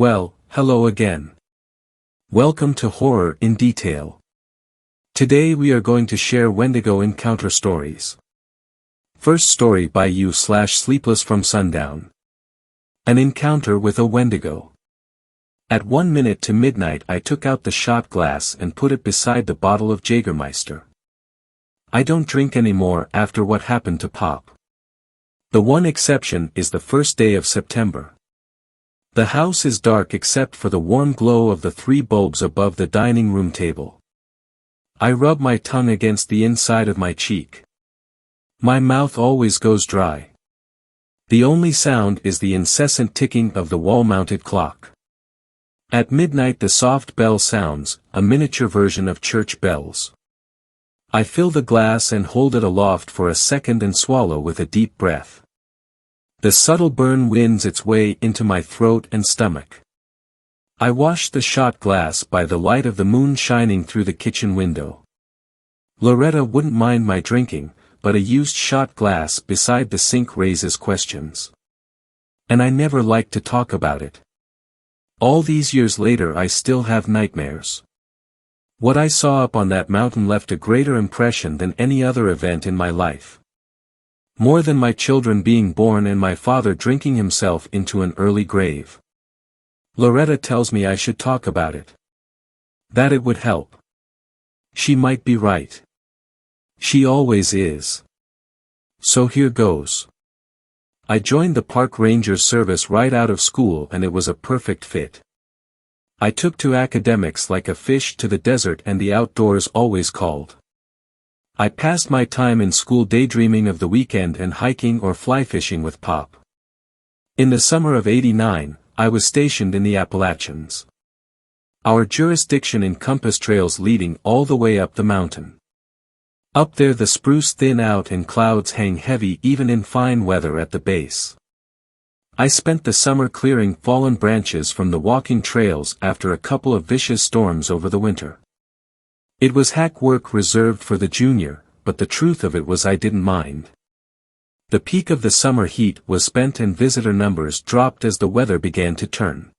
Well, hello again. Welcome to Horror in Detail. Today we are going to share Wendigo encounter stories. First story by you/Sleepless from Sundown. An encounter with a Wendigo. At 1 minute to midnight I took out the shot glass and put it beside the bottle of Jägermeister. I don't drink anymore after what happened to Pop. The one exception is the first day of September. The house is dark except for the warm glow of the 3 bulbs above the dining room table. I rub my tongue against the inside of my cheek. My mouth always goes dry. The only sound is the incessant ticking of the wall-mounted clock. At midnight the soft bell sounds, a miniature version of church bells. I fill the glass and hold it aloft for a second and swallow with a deep breath. The subtle burn wins its way into my throat and stomach. I wash the shot glass by the light of the moon shining through the kitchen window. Loretta wouldn't mind my drinking, but a used shot glass beside the sink raises questions. And I never like to talk about it. All these years later I still have nightmares. What I saw up on that mountain left a greater impression than any other event in my life. More than my children being born and my father drinking himself into an early grave. Loretta tells me I should talk about it. That it would help. She might be right. She always is. So here goes. I joined the park ranger service right out of school and it was a perfect fit. I took to academics like a fish to the desert and the outdoors always called. I passed my time in school daydreaming of the weekend and hiking or fly fishing with Pop. In the summer of '89, I was stationed in the Appalachians. Our jurisdiction encompassed trails leading all the way up the mountain. Up there the spruce thin out and clouds hang heavy even in fine weather at the base. I spent the summer clearing fallen branches from the walking trails after a couple of vicious storms over the winter. It was hack work reserved for the junior, but the truth of it was I didn't mind. The peak of the summer heat was spent and visitor numbers dropped as the weather began to turn.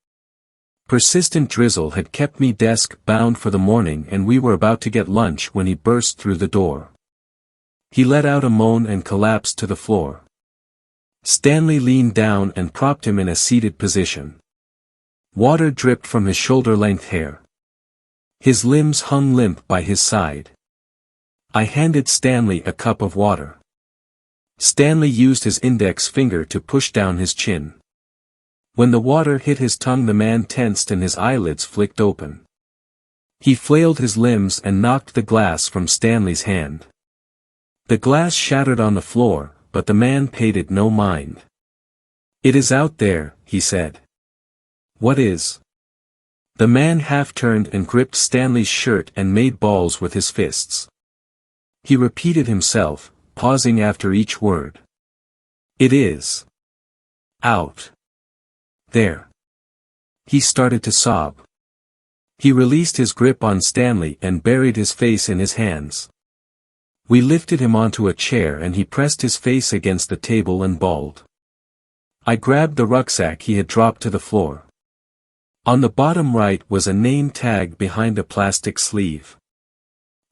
Persistent drizzle had kept me desk-bound for the morning and we were about to get lunch when he burst through the door. He let out a moan and collapsed to the floor. Stanley leaned down and propped him in a seated position. Water dripped from his shoulder-length hair. His limbs hung limp by his side. I handed Stanley a cup of water. Stanley used his index finger to push down his chin. When the water hit his tongue the man tensed and his eyelids flicked open. He flailed his limbs and knocked the glass from Stanley's hand. The glass shattered on the floor, but the man paid it no mind. "It is out there," he said. "What is?" The man half-turned and gripped Stanley's shirt and made balls with his fists. He repeated himself, pausing after each word. "It is. Out. There." He started to sob. He released his grip on Stanley and buried his face in his hands. We lifted him onto a chair and he pressed his face against the table and bawled. I grabbed the rucksack he had dropped to the floor. On the bottom right was a name tag behind a plastic sleeve.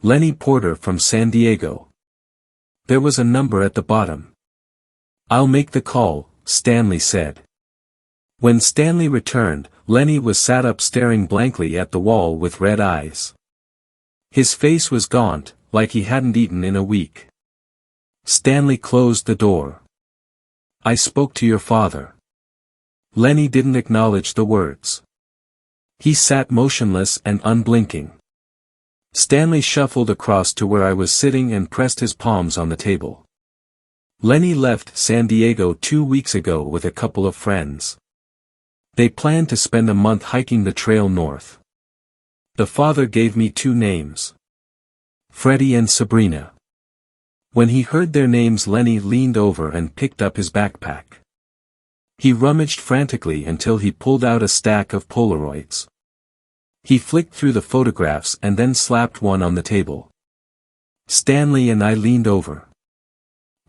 Lenny Porter from San Diego. There was a number at the bottom. "I'll make the call," Stanley said. When Stanley returned, Lenny was sat up staring blankly at the wall with red eyes. His face was gaunt, like he hadn't eaten in a week. Stanley closed the door. "I spoke to your father." Lenny didn't acknowledge the words. He sat motionless and unblinking. Stanley shuffled across to where I was sitting and pressed his palms on the table. "Lenny left San Diego 2 weeks ago with a couple of friends. They planned to spend a month hiking the trail north. The father gave me 2 names. Freddie and Sabrina." When he heard their names Lenny leaned over and picked up his backpack. He rummaged frantically until he pulled out a stack of Polaroids. He flicked through the photographs and then slapped one on the table. Stanley and I leaned over.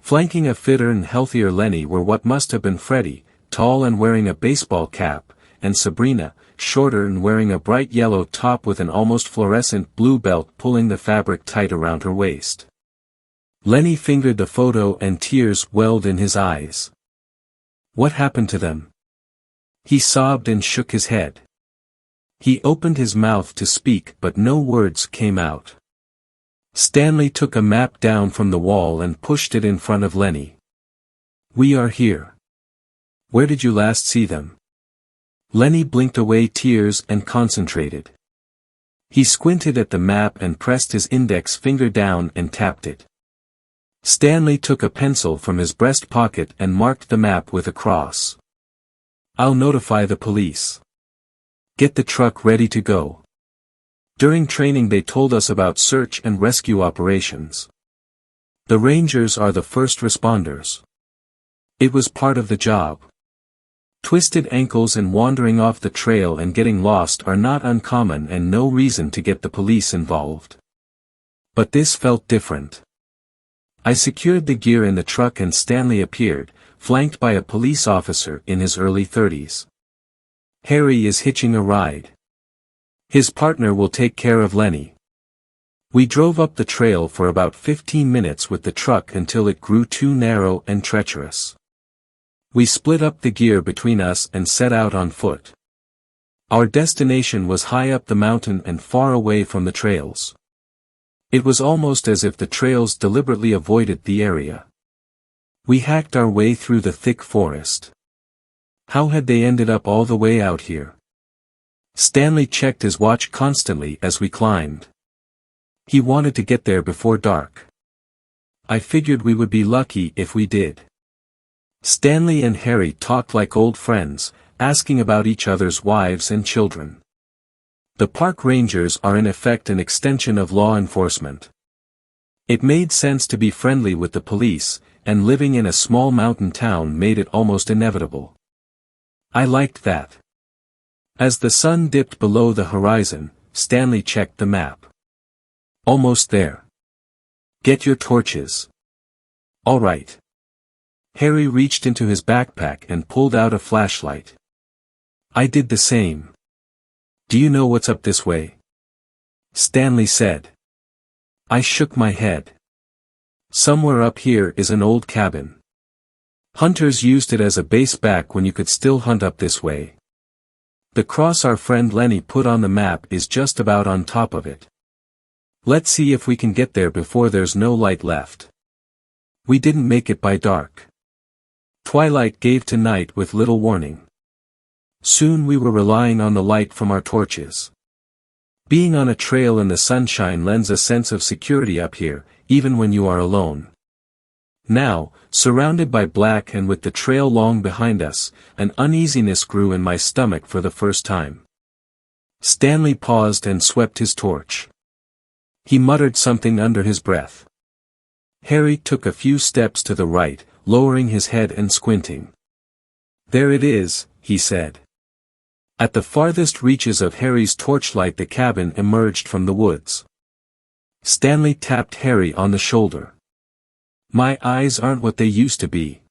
Flanking a fitter and healthier Lenny were what must have been Freddie, tall and wearing a baseball cap, and Sabrina, shorter and wearing a bright yellow top with an almost fluorescent blue belt pulling the fabric tight around her waist. Lenny fingered the photo and tears welled in his eyes. What happened to them? He sobbed and shook his head. He opened his mouth to speak but no words came out. Stanley took a map down from the wall and pushed it in front of Lenny. We are here. Where did you last see them? Lenny blinked away tears and concentrated. He squinted at the map and pressed his index finger down and tapped it. Stanley took a pencil from his breast pocket and marked the map with a cross. I'll notify the police. Get the truck ready to go. During training they told us about search and rescue operations. The Rangers are the first responders. It was part of the job. Twisted ankles and wandering off the trail and getting lost are not uncommon and no reason to get the police involved. But this felt different. I secured the gear in the truck and Stanley appeared, flanked by a police officer in his early 30s. Harry is hitching a ride. His partner will take care of Lenny. We drove up the trail for about 15 minutes with the truck until it grew too narrow and treacherous. We split up the gear between us and set out on foot. Our destination was high up the mountain and far away from the trails. It was almost as if the trails deliberately avoided the area. We hacked our way through the thick forest. How had they ended up all the way out here? Stanley checked his watch constantly as we climbed. He wanted to get there before dark. I figured we would be lucky if we did. Stanley and Harry talked like old friends, asking about each other's wives and children. The park rangers are in effect an extension of law enforcement. It made sense to be friendly with the police, and living in a small mountain town made it almost inevitable. I liked that. As the sun dipped below the horizon, Stanley checked the map. Almost there. Get your torches. All right. Harry reached into his backpack and pulled out a flashlight. I did the same. Do you know what's up this way? Stanley said. I shook my head. Somewhere up here is an old cabin. Hunters used it as a base back when you could still hunt up this way. The cross our friend Lenny put on the map is just about on top of it. Let's see if we can get there before there's no light left. We didn't make it by dark. Twilight gave to night with little warning. Soon we were relying on the light from our torches. Being on a trail in the sunshine lends a sense of security up here, even when you are alone. Now, surrounded by black and with the trail long behind us, an uneasiness grew in my stomach for the first time. Stanley paused and swept his torch. He muttered something under his breath. Harry took a few steps to the right, lowering his head and squinting. There it is, he said. At the farthest reaches of Harry's torchlight the cabin emerged from the woods. Stanley tapped Harry on the shoulder. My eyes aren't what they used to be.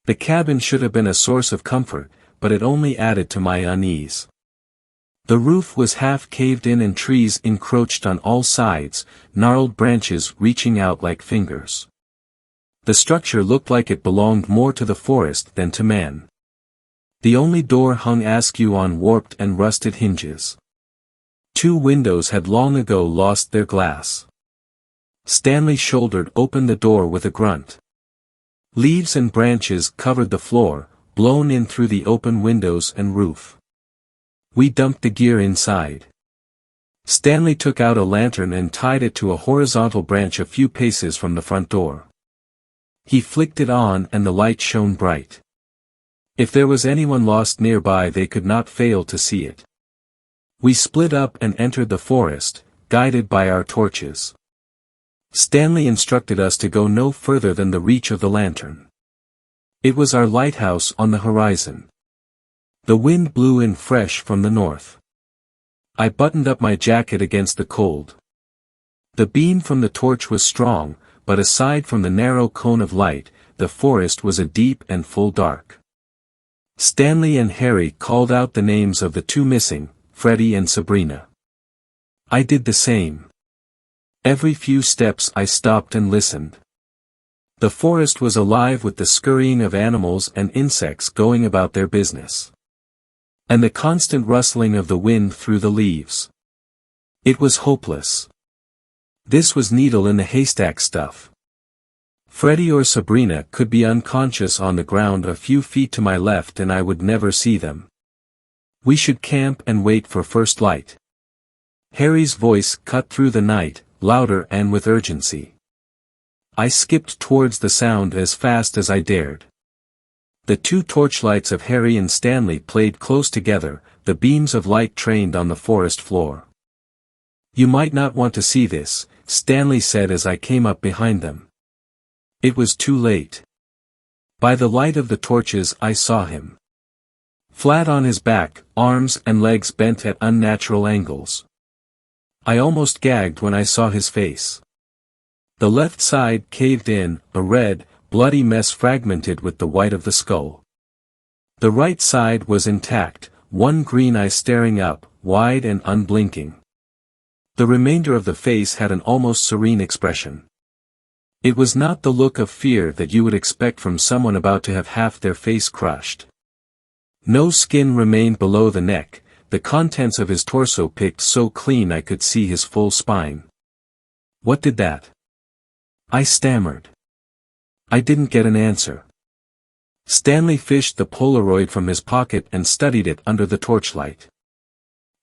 The cabin should have been a source of comfort, but it only added to my unease. The roof was half caved in and trees encroached on all sides, gnarled branches reaching out like fingers. The structure looked like it belonged more to the forest than to man. The only door hung askew on warped and rusted hinges. 2 windows had long ago lost their glass. Stanley shouldered open the door with a grunt. Leaves and branches covered the floor, blown in through the open windows and roof. We dumped the gear inside. Stanley took out a lantern and tied it to a horizontal branch a few paces from the front door. He flicked it on and the light shone bright. If there was anyone lost nearby they could not fail to see it. We split up and entered the forest, guided by our torches. Stanley instructed us to go no further than the reach of the lantern. It was our lighthouse on the horizon. The wind blew in fresh from the north. I buttoned up my jacket against the cold. The beam from the torch was strong, but aside from the narrow cone of light, the forest was a deep and full dark. Stanley and Harry called out the names of the two missing, Freddie and Sabrina. I did the same. Every few steps I stopped and listened. The forest was alive with the scurrying of animals and insects going about their business. And the constant rustling of the wind through the leaves. It was hopeless. This was needle in the haystack stuff. Freddie or Sabrina could be unconscious on the ground a few feet to my left and I would never see them. We should camp and wait for first light. Harry's voice cut through the night, louder and with urgency. I skipped towards the sound as fast as I dared. The two torchlights of Harry and Stanley played close together, the beams of light trained on the forest floor. You might not want to see this, Stanley said as I came up behind them. It was too late. By the light of the torches I saw him. Flat on his back, arms and legs bent at unnatural angles. I almost gagged when I saw his face. The left side caved in, a red, bloody mess fragmented with the white of the skull. The right side was intact, one green eye staring up, wide and unblinking. The remainder of the face had an almost serene expression. It was not the look of fear that you would expect from someone about to have half their face crushed. No skin remained below the neck, the contents of his torso picked so clean I could see his full spine. What did that? I stammered. I didn't get an answer. Stanley fished the Polaroid from his pocket and studied it under the torchlight.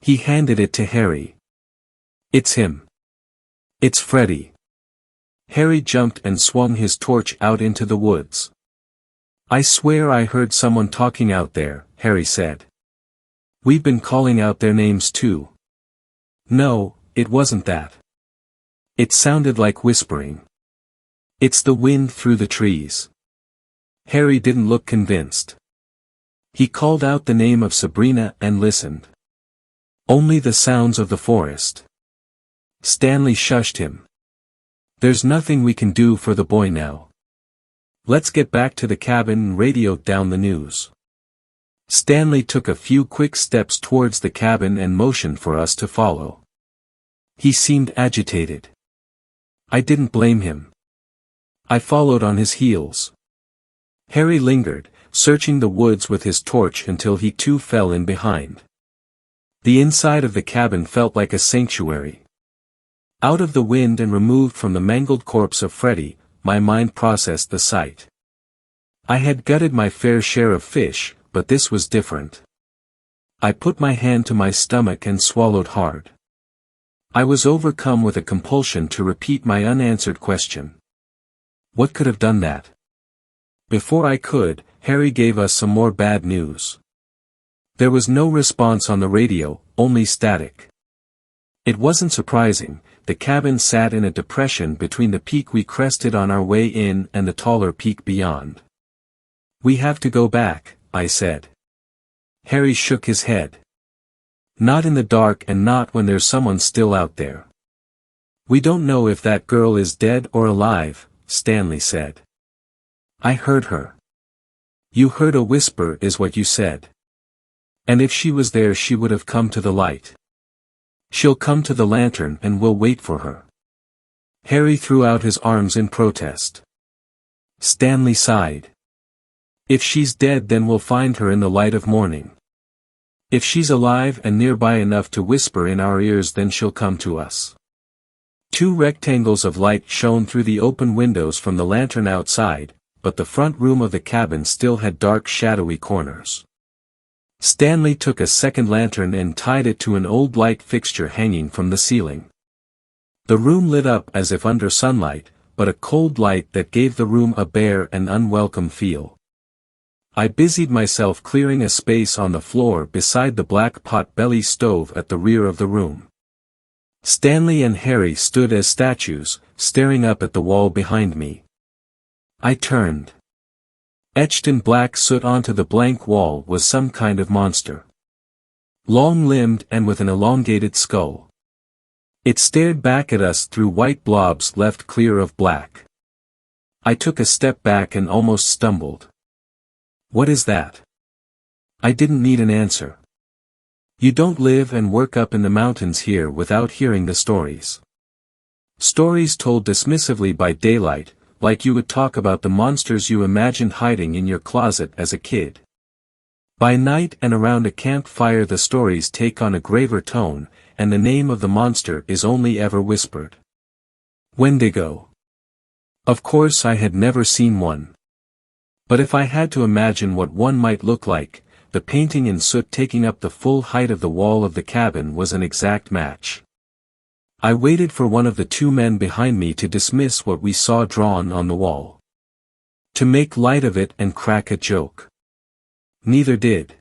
He handed it to Harry. It's him. It's Freddie. Harry jumped and swung his torch out into the woods. I swear I heard someone talking out there, Harry said. We've been calling out their names too. No, it wasn't that. It sounded like whispering. It's the wind through the trees. Harry didn't look convinced. He called out the name of Sabrina and listened. Only the sounds of the forest. Stanley shushed him. There's nothing we can do for the boy now. Let's get back to the cabin and radio down the news. Stanley took a few quick steps towards the cabin and motioned for us to follow. He seemed agitated. I didn't blame him. I followed on his heels. Harry lingered, searching the woods with his torch until he too fell in behind. The inside of the cabin felt like a sanctuary. Out of the wind and removed from the mangled corpse of Freddie, my mind processed the sight. I had gutted my fair share of fish, but this was different. I put my hand to my stomach and swallowed hard. I was overcome with a compulsion to repeat my unanswered question. What could have done that? Before I could, Harry gave us some more bad news. There was no response on the radio, only static. It wasn't surprising, the cabin sat in a depression between the peak we crested on our way in and the taller peak beyond. We have to go back, I said. Harry shook his head. Not in the dark and not when there's someone still out there. We don't know if that girl is dead or alive, Stanley said. I heard her. You heard a whisper is what you said. And if she was there she would have come to the light. She'll come to the lantern and we'll wait for her. Harry threw out his arms in protest. Stanley sighed. If she's dead then we'll find her in the light of morning. If she's alive and nearby enough to whisper in our ears then she'll come to us. Two rectangles of light shone through the open windows from the lantern outside, but the front room of the cabin still had dark shadowy corners. Stanley took a second lantern and tied it to an old light fixture hanging from the ceiling. The room lit up as if under sunlight, but a cold light that gave the room a bare and unwelcome feel. I busied myself clearing a space on the floor beside the black pot-belly stove at the rear of the room. Stanley and Harry stood as statues, staring up at the wall behind me. I turned. Etched in black soot onto the blank wall was some kind of monster. Long-limbed and with an elongated skull. It stared back at us through white blobs left clear of black. I took a step back and almost stumbled. What is that? I didn't need an answer. You don't live and work up in the mountains here without hearing the stories. Stories told dismissively by daylight, like you would talk about the monsters you imagined hiding in your closet as a kid. By night and around a campfire the stories take on a graver tone, and the name of the monster is only ever whispered. Wendigo. Of course I had never seen one. But if I had to imagine what one might look like, the painting in soot taking up the full height of the wall of the cabin was an exact match. I waited for one of the two men behind me to dismiss what we saw drawn on the wall. To make light of it and crack a joke. Neither did.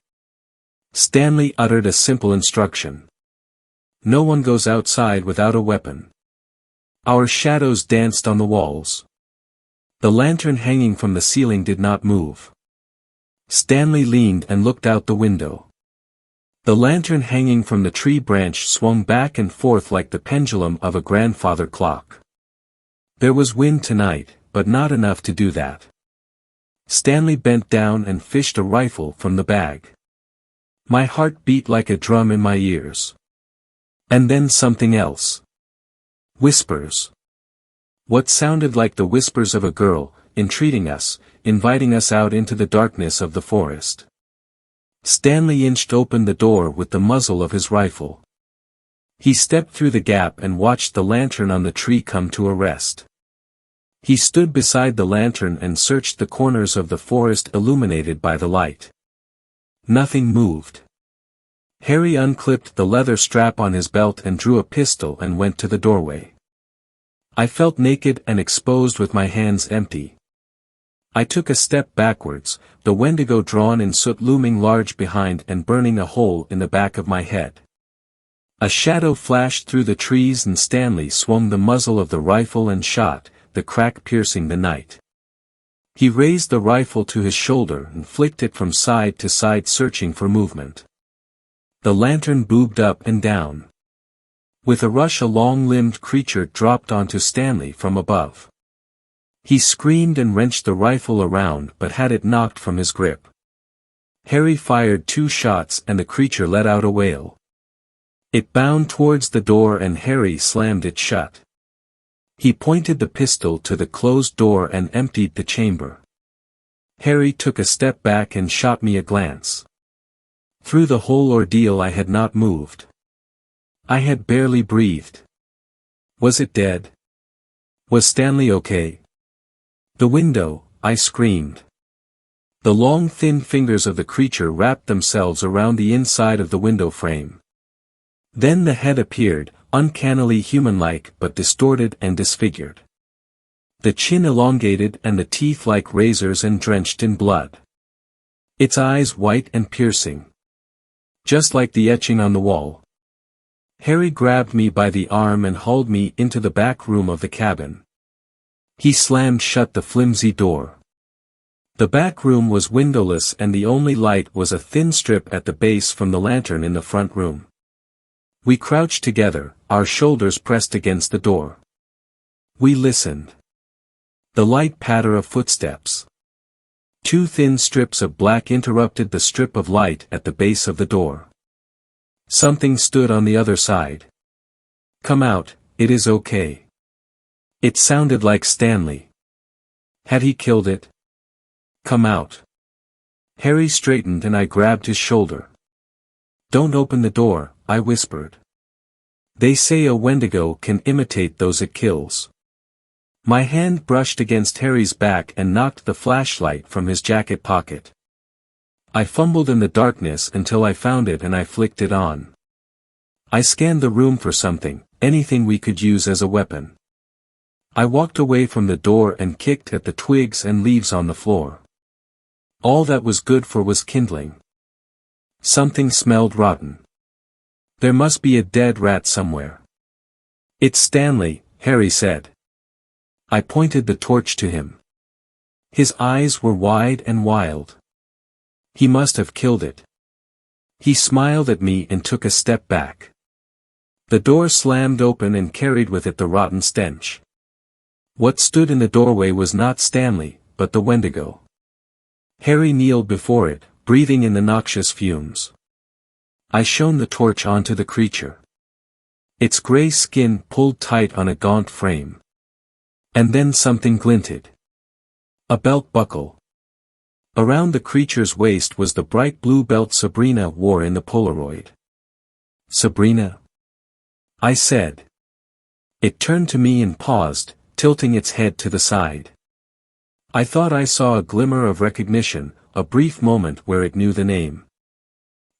Stanley uttered a simple instruction. No one goes outside without a weapon. Our shadows danced on the walls. The lantern hanging from the ceiling did not move. Stanley leaned and looked out the window. The lantern hanging from the tree branch swung back and forth like the pendulum of a grandfather clock. There was wind tonight, but not enough to do that. Stanley bent down and fished a rifle from the bag. My heart beat like a drum in my ears. And then something else. Whispers. What sounded like the whispers of a girl, entreating us, inviting us out into the darkness of the forest. Stanley inched open the door with the muzzle of his rifle. He stepped through the gap and watched the lantern on the tree come to a rest. He stood beside the lantern and searched the corners of the forest illuminated by the light. Nothing moved. Harry unclipped the leather strap on his belt and drew a pistol and went to the doorway. I felt naked and exposed with my hands empty. I took a step backwards, the Wendigo drawn in soot looming large behind and burning a hole in the back of my head. A shadow flashed through the trees and Stanley swung the muzzle of the rifle and shot, the crack piercing the night. He raised the rifle to his shoulder and flicked it from side to side searching for movement. The lantern boobed up and down. With a rush a long-limbed creature dropped onto Stanley from above. He screamed and wrenched the rifle around but had it knocked from his grip. Harry fired 2 shots and the creature let out a wail. It bounded towards the door and Harry slammed it shut. He pointed the pistol to the closed door and emptied the chamber. Harry took a step back and shot me a glance. Through the whole ordeal I had not moved. I had barely breathed. Was it dead? Was Stanley okay? The window, I screamed. The long thin fingers of the creature wrapped themselves around the inside of the window frame. Then the head appeared, uncannily human-like but distorted and disfigured. The chin elongated and the teeth like razors and drenched in blood. Its eyes white and piercing. Just like the etching on the wall. Harry grabbed me by the arm and hauled me into the back room of the cabin. He slammed shut the flimsy door. The back room was windowless and the only light was a thin strip at the base from the lantern in the front room. We crouched together, our shoulders pressed against the door. We listened. The light patter of footsteps. 2 thin strips of black interrupted the strip of light at the base of the door. Something stood on the other side. Come out, it is okay. It sounded like Stanley. Had he killed it? Come out. Harry straightened and I grabbed his shoulder. Don't open the door, I whispered. They say a Wendigo can imitate those it kills. My hand brushed against Harry's back and knocked the flashlight from his jacket pocket. I fumbled in the darkness until I found it and I flicked it on. I scanned the room for something, anything we could use as a weapon. I walked away from the door and kicked at the twigs and leaves on the floor. All that was good for was kindling. Something smelled rotten. There must be a dead rat somewhere. It's Stanley, Harry said. I pointed the torch to him. His eyes were wide and wild. He must have killed it. He smiled at me and took a step back. The door slammed open and carried with it the rotten stench. What stood in the doorway was not Stanley, but the Wendigo. Harry kneeled before it, breathing in the noxious fumes. I shone the torch onto the creature. Its gray skin pulled tight on a gaunt frame. And then something glinted. A belt buckle. Around the creature's waist was the bright blue belt Sabrina wore in the Polaroid. "Sabrina?" I said. It turned to me and paused, tilting its head to the side. I thought I saw a glimmer of recognition, a brief moment where it knew the name.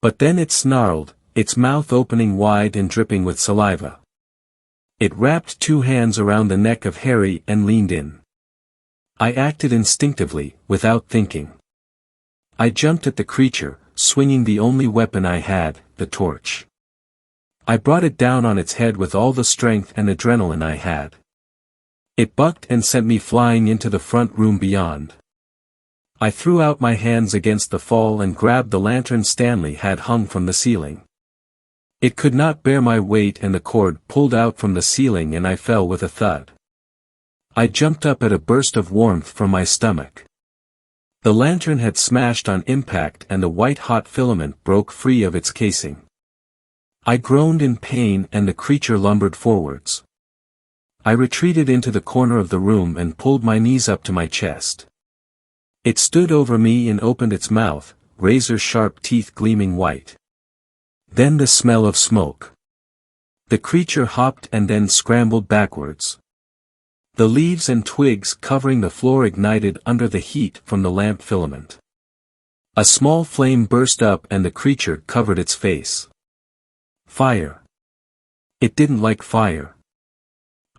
But then it snarled, its mouth opening wide and dripping with saliva. It wrapped two hands around the neck of Harry and leaned in. I acted instinctively, without thinking. I jumped at the creature, swinging the only weapon I had, the torch. I brought it down on its head with all the strength and adrenaline I had. It bucked and sent me flying into the front room beyond. I threw out my hands against the fall and grabbed the lantern Stanley had hung from the ceiling. It could not bear my weight and the cord pulled out from the ceiling and I fell with a thud. I jumped up at a burst of warmth from my stomach. The lantern had smashed on impact and the white-hot filament broke free of its casing. I groaned in pain and the creature lumbered forwards. I retreated into the corner of the room and pulled my knees up to my chest. It stood over me and opened its mouth, razor-sharp teeth gleaming white. Then the smell of smoke. The creature hopped and then scrambled backwards. The leaves and twigs covering the floor ignited under the heat from the lamp filament. A small flame burst up and the creature covered its face. Fire. It didn't like fire.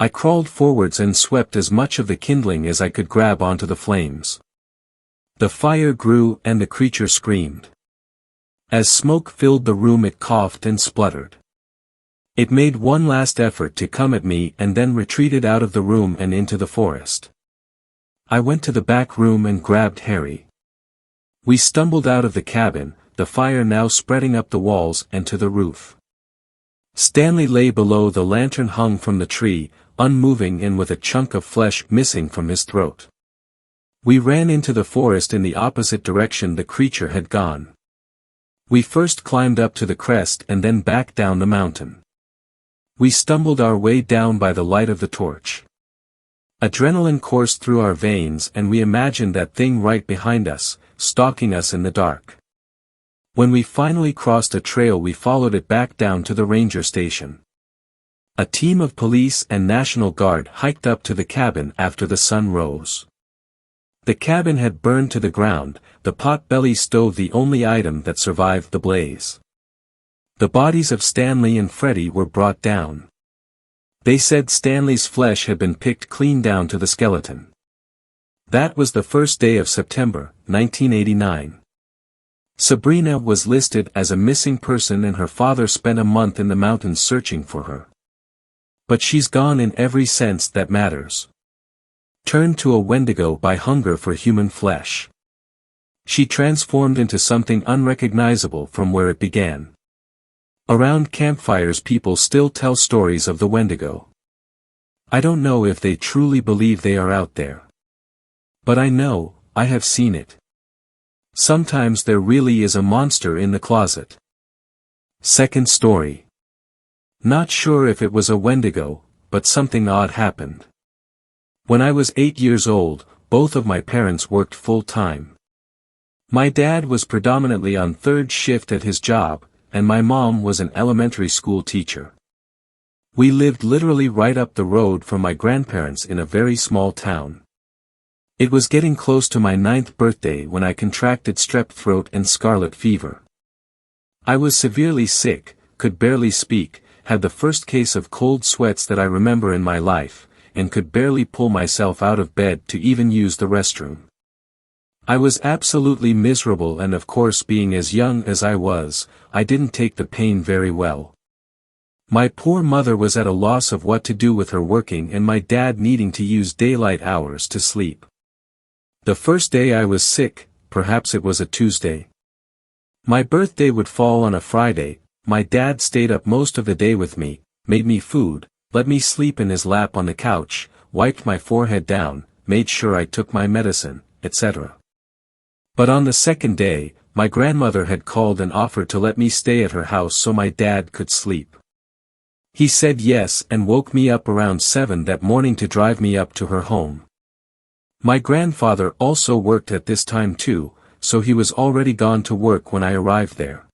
I crawled forwards and swept as much of the kindling as I could grab onto the flames. The fire grew and the creature screamed. As smoke filled the room it coughed and spluttered. It made one last effort to come at me and then retreated out of the room and into the forest. I went to the back room and grabbed Harry. We stumbled out of the cabin, the fire now spreading up the walls and to the roof. Stanley lay below the lantern hung from the tree, unmoving and with a chunk of flesh missing from his throat. We ran into the forest in the opposite direction the creature had gone. We first climbed up to the crest and then back down the mountain. We stumbled our way down by the light of the torch. Adrenaline coursed through our veins and we imagined that thing right behind us, stalking us in the dark. When we finally crossed a trail we followed it back down to the ranger station. A team of police and National Guard hiked up to the cabin after the sun rose. The cabin had burned to the ground, the pot-belly stove the only item that survived the blaze. The bodies of Stanley and Freddie were brought down. They said Stanley's flesh had been picked clean down to the skeleton. That was the first day of September, 1989. Sabrina was listed as a missing person and her father spent a month in the mountains searching for her. But she's gone in every sense that matters. Turned to a Wendigo by hunger for human flesh. She transformed into something unrecognizable from where it began. Around campfires people still tell stories of the Wendigo. I don't know if they truly believe they are out there. But I know, I have seen it. Sometimes there really is a monster in the closet. Second story. Not sure if it was a Wendigo, but something odd happened. When I was 8 years old, both of my parents worked full-time. My dad was predominantly on third shift at his job, and my mom was an elementary school teacher. We lived literally right up the road from my grandparents in a very small town. It was getting close to my 9th birthday when I contracted strep throat and scarlet fever. I was severely sick, could barely speak, had the first case of cold sweats that I remember in my life, and could barely pull myself out of bed to even use the restroom. I was absolutely miserable and of course being as young as I was, I didn't take the pain very well. My poor mother was at a loss of what to do with her working and my dad needing to use daylight hours to sleep. The first day I was sick, perhaps it was a Tuesday. My birthday would fall on a Friday, my dad stayed up most of the day with me, made me food, let me sleep in his lap on the couch, wiped my forehead down, made sure I took my medicine, etc. But on the second day, my grandmother had called and offered to let me stay at her house so my dad could sleep. He said yes and woke me up around 7 that morning to drive me up to her home. My grandfather also worked at this time too, so he was already gone to work when I arrived there.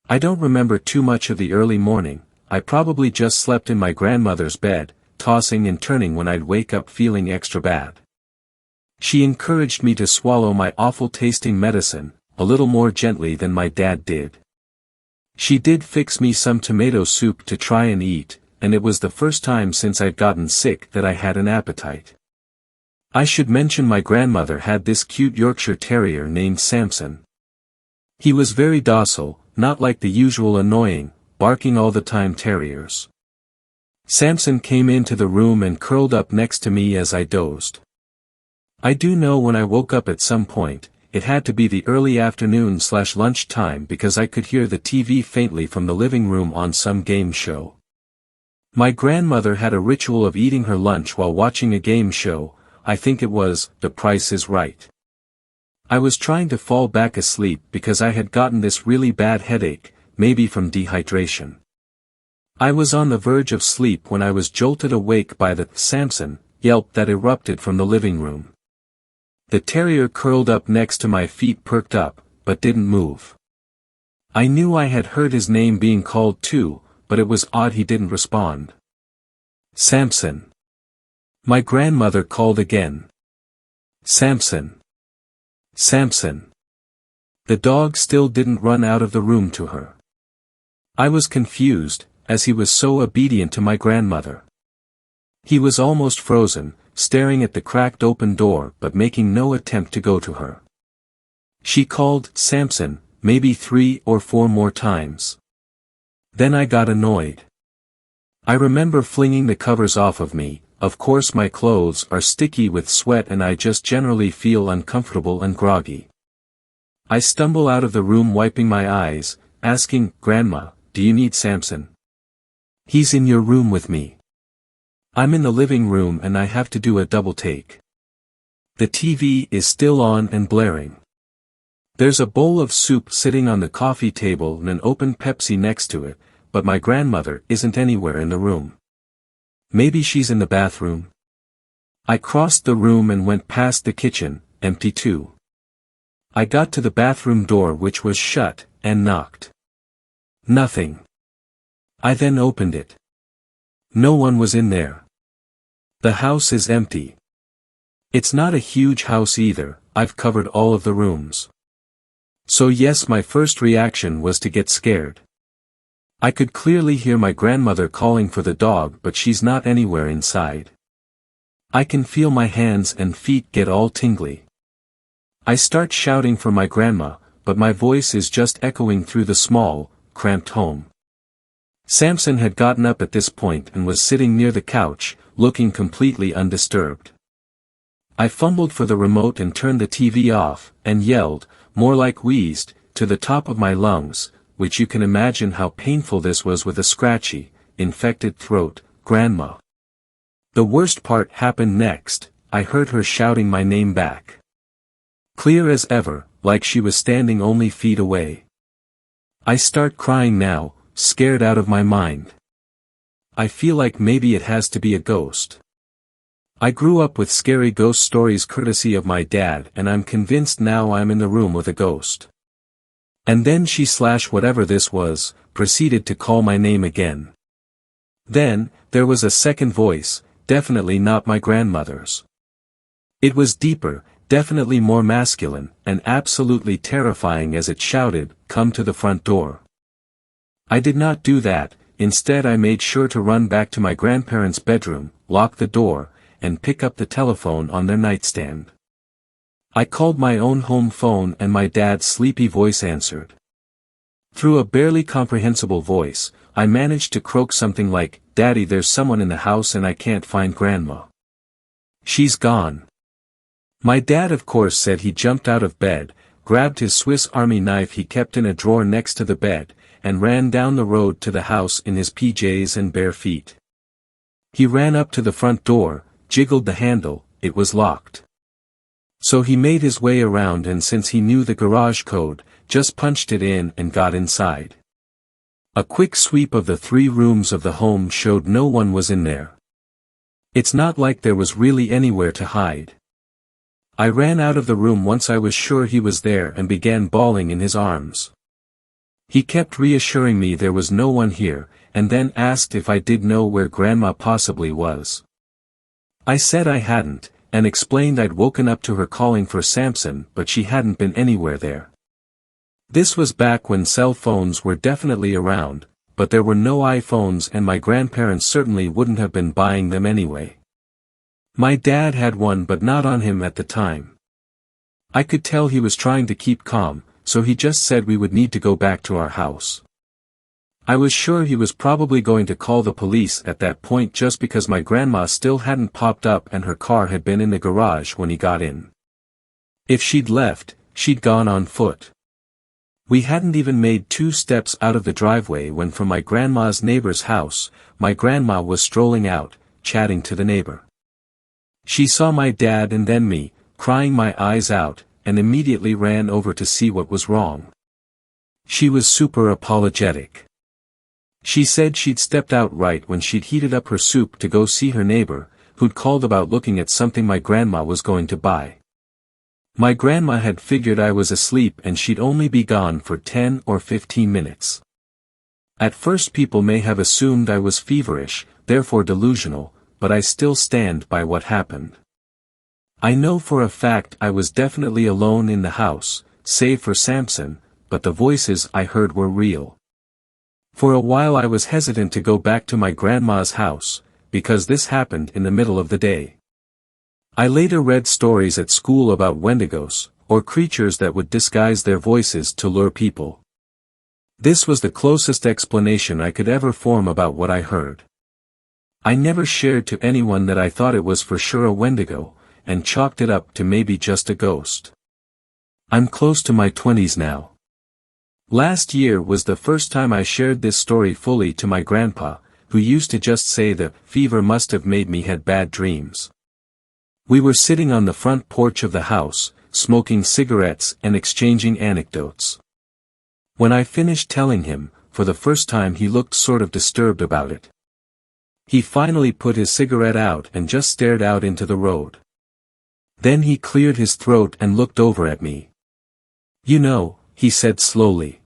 I don't remember too much of the early morning. I probably just slept in my grandmother's bed, tossing and turning when I'd wake up feeling extra bad. She encouraged me to swallow my awful tasting medicine, a little more gently than my dad did. She did fix me some tomato soup to try and eat, and it was the first time since I'd gotten sick that I had an appetite. I should mention my grandmother had this cute Yorkshire Terrier named Samson. He was very docile, not like the usual annoying, barking all the time terriers. Samson came into the room and curled up next to me as I dozed. I do know when I woke up at some point, it had to be the early afternoon/lunch time because I could hear the TV faintly from the living room on some game show. My grandmother had a ritual of eating her lunch while watching a game show. I think it was The Price is Right. I was trying to fall back asleep because I had gotten this really bad headache, maybe from dehydration. I was on the verge of sleep when I was jolted awake by the Samson yelp that erupted from the living room. The terrier curled up next to my feet, perked up, but didn't move. I knew I had heard his name being called too, but it was odd he didn't respond. Samson. My grandmother called again. Samson. Samson. The dog still didn't run out of the room to her. I was confused, as he was so obedient to my grandmother. He was almost frozen, staring at the cracked open door but making no attempt to go to her. She called Samson, maybe 3 or 4 more times. Then I got annoyed. I remember flinging the covers off of me. Of course my clothes are sticky with sweat and I just generally feel uncomfortable and groggy. I stumble out of the room wiping my eyes, asking, "Grandma, do you need Samson?" "He's in your room with me." I'm in the living room and I have to do a double take. The TV is still on and blaring. There's a bowl of soup sitting on the coffee table and an open Pepsi next to it, but my grandmother isn't anywhere in the room. Maybe she's in the bathroom. I crossed the room and went past the kitchen, empty too. I got to the bathroom door which was shut, and knocked. Nothing. I then opened it. No one was in there. The house is empty. It's not a huge house either, I've covered all of the rooms. So yes, my first reaction was to get scared. I could clearly hear my grandmother calling for the dog, but she's not anywhere inside. I can feel my hands and feet get all tingly. I start shouting for my grandma, but my voice is just echoing through the small, cramped home. Samson had gotten up at this point and was sitting near the couch, looking completely undisturbed. I fumbled for the remote and turned the TV off, and yelled, more like wheezed, to the top of my lungs, which you can imagine how painful this was with a scratchy, infected throat, "Grandma." The worst part happened next. I heard her shouting my name back. Clear as ever, like she was standing only feet away. I start crying now, scared out of my mind. I feel like maybe it has to be a ghost. I grew up with scary ghost stories courtesy of my dad, and I'm convinced now I'm in the room with a ghost. And then she / whatever this was, proceeded to call my name again. Then, there was a second voice, definitely not my grandmother's. It was deeper, definitely more masculine, and absolutely terrifying as it shouted, "Come to the front door." I did not do that. Instead I made sure to run back to my grandparents' bedroom, lock the door, and pick up the telephone on their nightstand. I called my own home phone and my dad's sleepy voice answered. Through a barely comprehensible voice, I managed to croak something like, "Daddy, there's someone in the house and I can't find Grandma. She's gone." My dad of course said he jumped out of bed, grabbed his Swiss Army knife he kept in a drawer next to the bed, and ran down the road to the house in his PJs and bare feet. He ran up to the front door, jiggled the handle, it was locked. So he made his way around, and since he knew the garage code, just punched it in and got inside. A quick sweep of the 3 rooms of the home showed no one was in there. It's not like there was really anywhere to hide. I ran out of the room once I was sure he was there and began bawling in his arms. He kept reassuring me there was no one here, and then asked if I did know where Grandma possibly was. I said I hadn't, and explained I'd woken up to her calling for Samson, but she hadn't been anywhere there. This was back when cell phones were definitely around, but there were no iPhones, and my grandparents certainly wouldn't have been buying them anyway. My dad had one, but not on him at the time. I could tell he was trying to keep calm, so he just said we would need to go back to our house. I was sure he was probably going to call the police at that point just because my grandma still hadn't popped up and her car had been in the garage when he got in. If she'd left, she'd gone on foot. We hadn't even made 2 steps out of the driveway when from my grandma's neighbor's house, my grandma was strolling out, chatting to the neighbor. She saw my dad and then me, crying my eyes out, and immediately ran over to see what was wrong. She was super apologetic. She said she'd stepped out right when she'd heated up her soup to go see her neighbor, who'd called about looking at something my grandma was going to buy. My grandma had figured I was asleep and she'd only be gone for 10 or 15 minutes. At first people may have assumed I was feverish, therefore delusional, but I still stand by what happened. I know for a fact I was definitely alone in the house, save for Samson, but the voices I heard were real. For a while I was hesitant to go back to my grandma's house, because this happened in the middle of the day. I later read stories at school about wendigos, or creatures that would disguise their voices to lure people. This was the closest explanation I could ever form about what I heard. I never shared to anyone that I thought it was for sure a wendigo, and chalked it up to maybe just a ghost. I'm close to my 20s now. Last year was the first time I shared this story fully to my grandpa, who used to just say the fever must have made me had bad dreams. We were sitting on the front porch of the house, smoking cigarettes and exchanging anecdotes. When I finished telling him, for the first time he looked sort of disturbed about it. He finally put his cigarette out and just stared out into the road. Then he cleared his throat and looked over at me. "You know," he said slowly.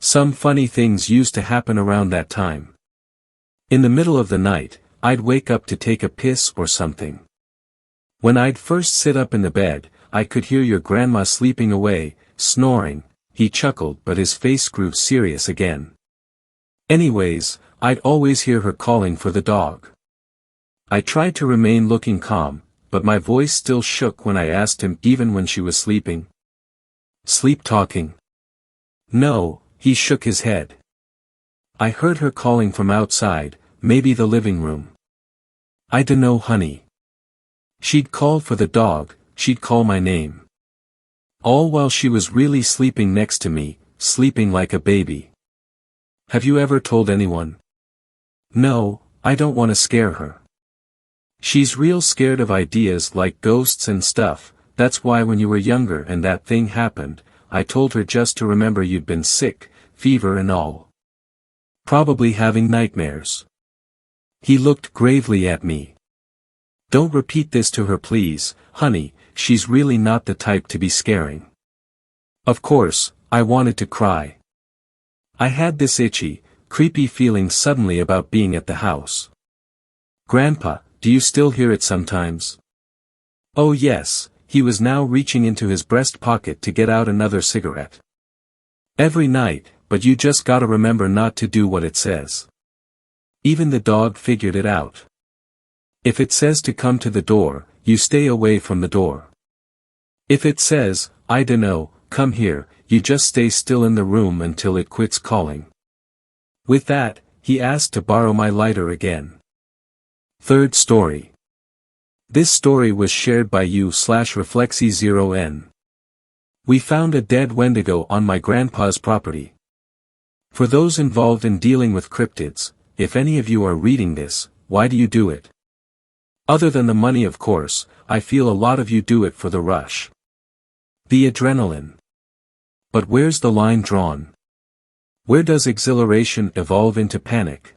"Some funny things used to happen around that time. In the middle of the night, I'd wake up to take a piss or something. When I'd first sit up in the bed, I could hear your grandma sleeping away, snoring." He chuckled, but his face grew serious again. "Anyways, I'd always hear her calling for the dog. I tried to remain looking calm, but my voice still shook when I asked him even when she was sleeping. Sleep talking?" "No," he shook his head. "I heard her calling from outside, maybe the living room. I dunno, honey. She'd call for the dog, she'd call my name. All while she was really sleeping next to me, sleeping like a baby." "Have you ever told anyone?" "No, I don't want to scare her. She's real scared of ideas like ghosts and stuff. That's why when you were younger and that thing happened, I told her just to remember you'd been sick, fever and all. Probably having nightmares." He looked gravely at me. "Don't repeat this to her please, honey, she's really not the type to be scaring." Of course, I wanted to cry. I had this itchy, creepy feeling suddenly about being at the house. "Grandpa, do you still hear it sometimes?" "Oh yes," he was now reaching into his breast pocket to get out another cigarette. "Every night, but you just gotta remember not to do what it says. Even the dog figured it out. If it says to come to the door, you stay away from the door. If it says, I dunno, come here, you just stay still in the room until it quits calling." With that, he asked to borrow my lighter again. Third story. This story was shared by you/Reflexy0n. We found a dead wendigo on my grandpa's property. For those involved in dealing with cryptids, if any of you are reading this, why do you do it? Other than the money, of course, I feel a lot of you do it for the rush. The adrenaline. But where's the line drawn? Where does exhilaration evolve into panic?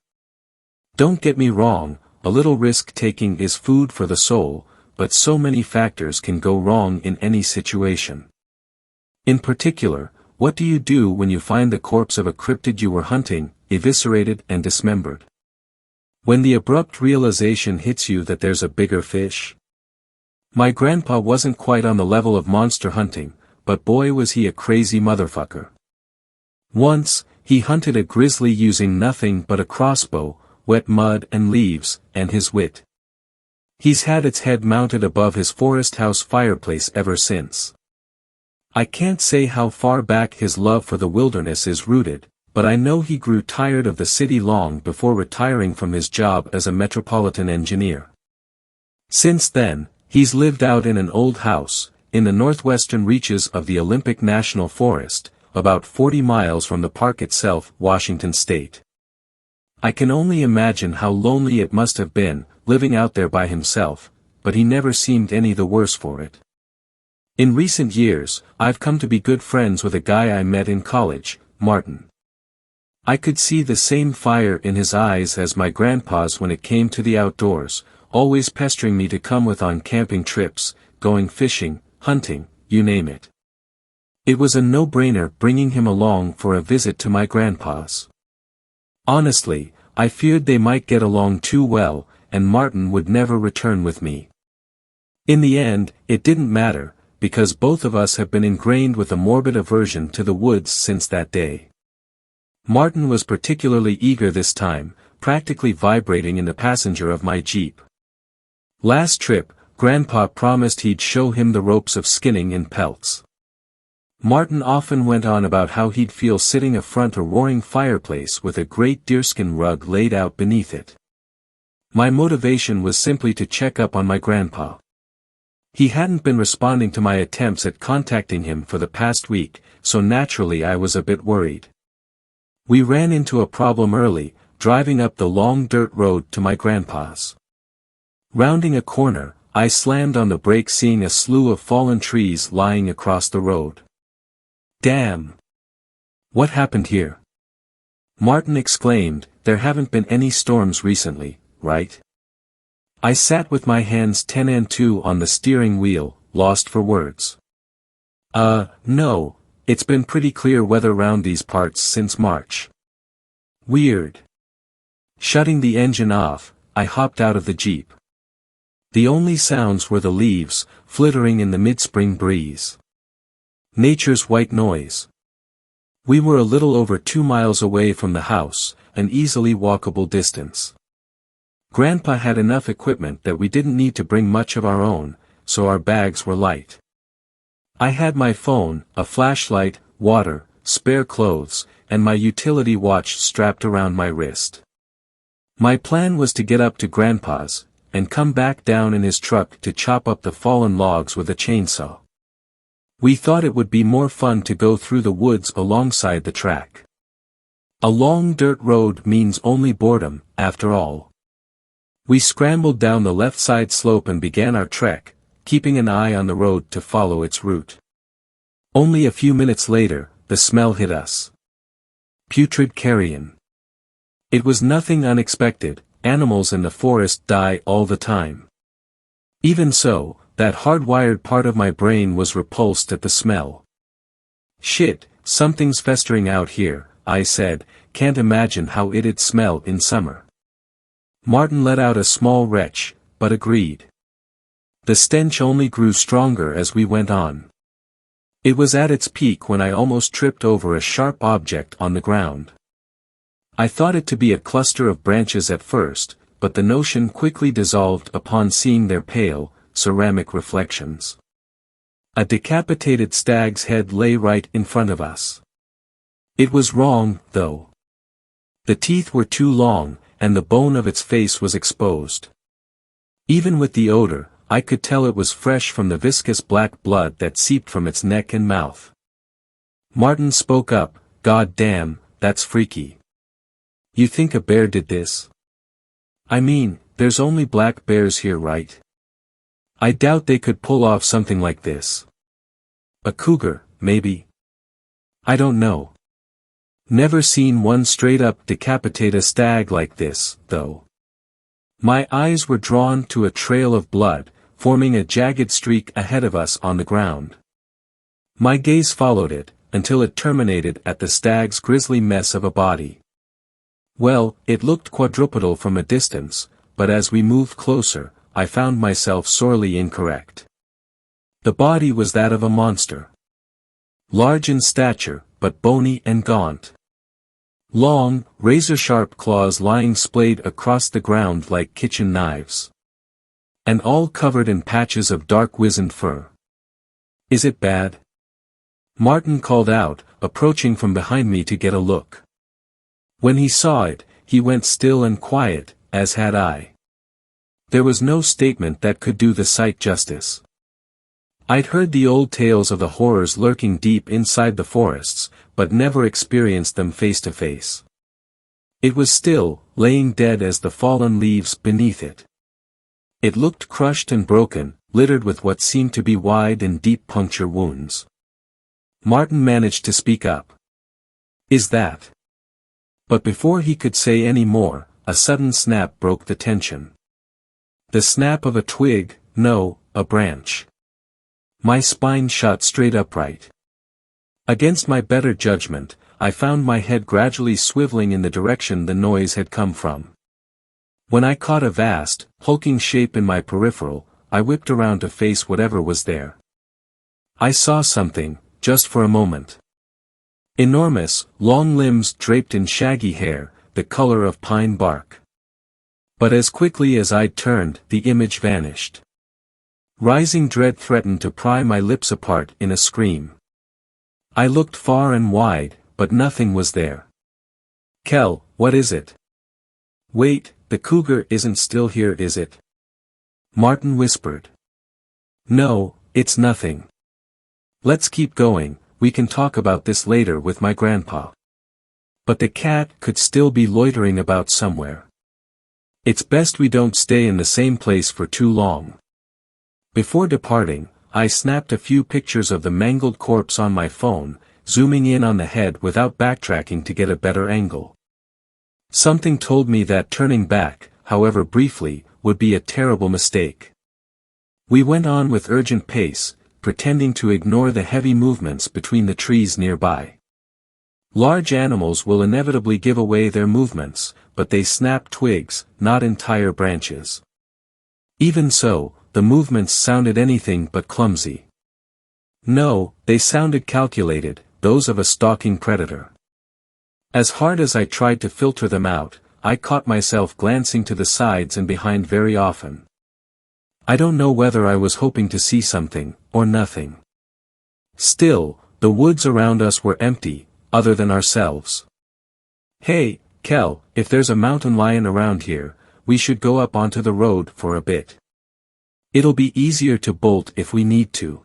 Don't get me wrong, a little risk-taking is food for the soul, but so many factors can go wrong in any situation. In particular, what do you do when you find the corpse of a cryptid you were hunting, eviscerated and dismembered? When the abrupt realization hits you that there's a bigger fish? My grandpa wasn't quite on the level of monster hunting, but boy was he a crazy motherfucker. Once, he hunted a grizzly using nothing but a crossbow, wet mud and leaves, and his wit. He's had its head mounted above his forest house fireplace ever since. I can't say how far back his love for the wilderness is rooted, but I know he grew tired of the city long before retiring from his job as a metropolitan engineer. Since then, he's lived out in an old house, in the northwestern reaches of the Olympic National Forest, about 40 miles from the park itself, Washington State. I can only imagine how lonely it must have been, living out there by himself, but he never seemed any the worse for it. In recent years, I've come to be good friends with a guy I met in college, Martin. I could see the same fire in his eyes as my grandpa's when it came to the outdoors, always pestering me to come with on camping trips, going fishing, hunting, you name it. It was a no-brainer bringing him along for a visit to my grandpa's. Honestly, I feared they might get along too well, and Martin would never return with me. In the end, it didn't matter, because both of us have been ingrained with a morbid aversion to the woods since that day. Martin was particularly eager this time, practically vibrating in the passenger of my Jeep. Last trip, Grandpa promised he'd show him the ropes of skinning in pelts. Martin often went on about how he'd feel sitting affront a roaring fireplace with a great deerskin rug laid out beneath it. My motivation was simply to check up on my grandpa. He hadn't been responding to my attempts at contacting him for the past week, so naturally I was a bit worried. We ran into a problem early, driving up the long dirt road to my grandpa's. Rounding a corner, I slammed on the brake seeing a slew of fallen trees lying across the road. Damn! What happened here? Martin exclaimed, there haven't been any storms recently, right? I sat with my hands 10 and 2 on the steering wheel, lost for words. No, it's been pretty clear weather round these parts since March. Weird. Shutting the engine off, I hopped out of the Jeep. The only sounds were the leaves, flittering in the mid-spring breeze. Nature's white noise. We were a little over 2 miles away from the house, an easily walkable distance. Grandpa had enough equipment that we didn't need to bring much of our own, so our bags were light. I had my phone, a flashlight, water, spare clothes, and my utility watch strapped around my wrist. My plan was to get up to Grandpa's, and come back down in his truck to chop up the fallen logs with a chainsaw. We thought it would be more fun to go through the woods alongside the track. A long dirt road means only boredom, after all. We scrambled down the left side slope and began our trek, keeping an eye on the road to follow its route. Only a few minutes later, the smell hit us. Putrid carrion. It was nothing unexpected, animals in the forest die all the time. Even so, that hardwired part of my brain was repulsed at the smell. Shit, something's festering out here, I said, can't imagine how it'd smell in summer. Martin let out a small retch, but agreed. The stench only grew stronger as we went on. It was at its peak when I almost tripped over a sharp object on the ground. I thought it to be a cluster of branches at first, but the notion quickly dissolved upon seeing their pale, ceramic reflections. A decapitated stag's head lay right in front of us. It was wrong, though. The teeth were too long, and the bone of its face was exposed. Even with the odor, I could tell it was fresh from the viscous black blood that seeped from its neck and mouth. Martin spoke up, "God damn, that's freaky. You think a bear did this?" "I mean, there's only black bears here, right? I doubt they could pull off something like this. A cougar, maybe? I don't know. Never seen one straight up decapitate a stag like this, though. My eyes were drawn to a trail of blood, forming a jagged streak ahead of us on the ground. My gaze followed it, until it terminated at the stag's grisly mess of a body. Well, it looked quadrupedal from a distance, but as we moved closer, I found myself sorely incorrect. The body was that of a monster. Large in stature, but bony and gaunt. Long, razor-sharp claws lying splayed across the ground like kitchen knives. And all covered in patches of dark wizened fur. Is it bad? Martin called out, approaching from behind me to get a look. When he saw it, he went still and quiet, as had I. There was no statement that could do the sight justice. I'd heard the old tales of the horrors lurking deep inside the forests, but never experienced them face to face. It was still, laying dead as the fallen leaves beneath it. It looked crushed and broken, littered with what seemed to be wide and deep puncture wounds. Martin managed to speak up. Is that? But before he could say any more, a sudden snap broke the tension. The snap of a twig, no, a branch. My spine shot straight upright. Against my better judgment, I found my head gradually swiveling in the direction the noise had come from. When I caught a vast, hulking shape in my peripheral, I whipped around to face whatever was there. I saw something, just for a moment. Enormous, long limbs draped in shaggy hair, the color of pine bark. But as quickly as I'd turned, the image vanished. Rising dread threatened to pry my lips apart in a scream. I looked far and wide, but nothing was there. Kel, what is it? Wait, the cougar isn't still here, is it? Martin whispered. No, it's nothing. Let's keep going, we can talk about this later with my grandpa. But the cat could still be loitering about somewhere. It's best we don't stay in the same place for too long. Before departing, I snapped a few pictures of the mangled corpse on my phone, zooming in on the head without backtracking to get a better angle. Something told me that turning back, however briefly, would be a terrible mistake. We went on with urgent pace, pretending to ignore the heavy movements between the trees nearby. Large animals will inevitably give away their movements, but they snap twigs, not entire branches. Even so, the movements sounded anything but clumsy. No, they sounded calculated, those of a stalking predator. As hard as I tried to filter them out, I caught myself glancing to the sides and behind very often. I don't know whether I was hoping to see something, or nothing. Still, the woods around us were empty, other than ourselves. Hey, Kel, if there's a mountain lion around here, we should go up onto the road for a bit. It'll be easier to bolt if we need to.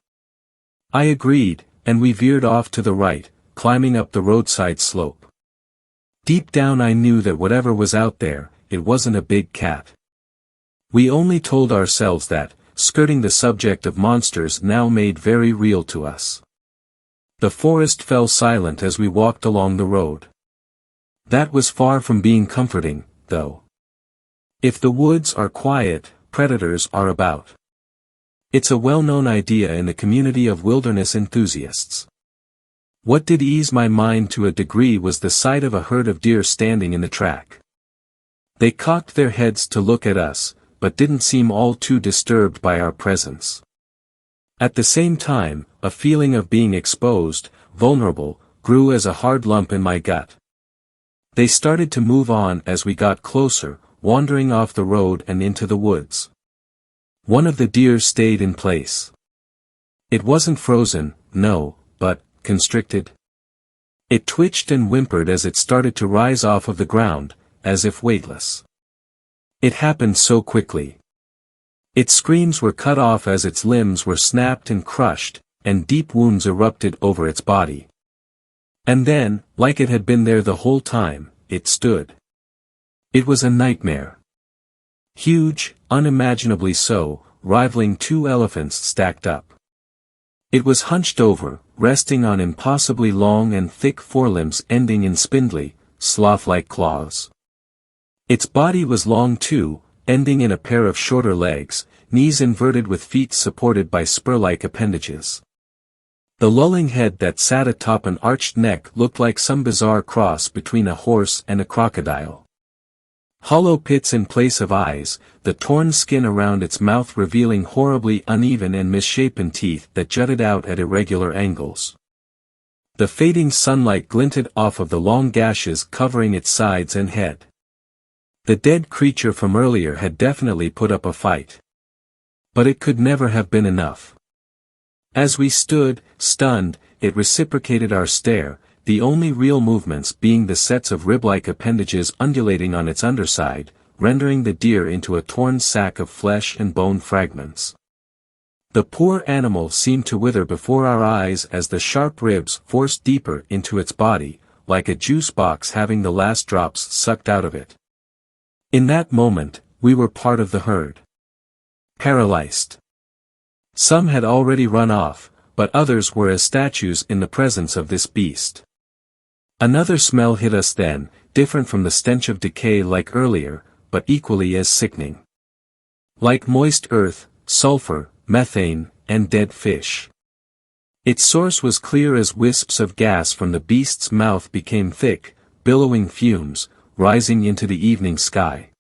I agreed, and we veered off to the right, climbing up the roadside slope. Deep down I knew that whatever was out there, it wasn't a big cat. We only told ourselves that, skirting the subject of monsters now made very real to us. The forest fell silent as we walked along the road. That was far from being comforting, though. If the woods are quiet, predators are about. It's a well-known idea in the community of wilderness enthusiasts. What did ease my mind to a degree was the sight of a herd of deer standing in the track. They cocked their heads to look at us, but didn't seem all too disturbed by our presence. At the same time, a feeling of being exposed, vulnerable, grew as a hard lump in my gut. They started to move on as we got closer, wandering off the road and into the woods. One of the deer stayed in place. It wasn't frozen, no, but constricted. It twitched and whimpered as it started to rise off of the ground, as if weightless. It happened so quickly. Its screams were cut off as its limbs were snapped and crushed, and deep wounds erupted over its body. And then, like it had been there the whole time, it stood. It was a nightmare. Huge, unimaginably so, rivaling two elephants stacked up. It was hunched over, resting on impossibly long and thick forelimbs ending in spindly, sloth-like claws. Its body was long too, ending in a pair of shorter legs, knees inverted with feet supported by spur-like appendages. The lolling head that sat atop an arched neck looked like some bizarre cross between a horse and a crocodile. Hollow pits in place of eyes, the torn skin around its mouth revealing horribly uneven and misshapen teeth that jutted out at irregular angles. The fading sunlight glinted off of the long gashes covering its sides and head. The dead creature from earlier had definitely put up a fight. But it could never have been enough. As we stood, stunned, it reciprocated our stare, the only real movements being the sets of rib-like appendages undulating on its underside, rendering the deer into a torn sack of flesh and bone fragments. The poor animal seemed to wither before our eyes as the sharp ribs forced deeper into its body, like a juice box having the last drops sucked out of it. In that moment, we were part of the herd. Paralyzed. Some had already run off, but others were as statues in the presence of this beast. Another smell hit us then, different from the stench of decay like earlier, but equally as sickening. Like moist earth, sulfur, methane, and dead fish. Its source was clear as wisps of gas from the beast's mouth became thick, billowing fumes, rising into the evening sky.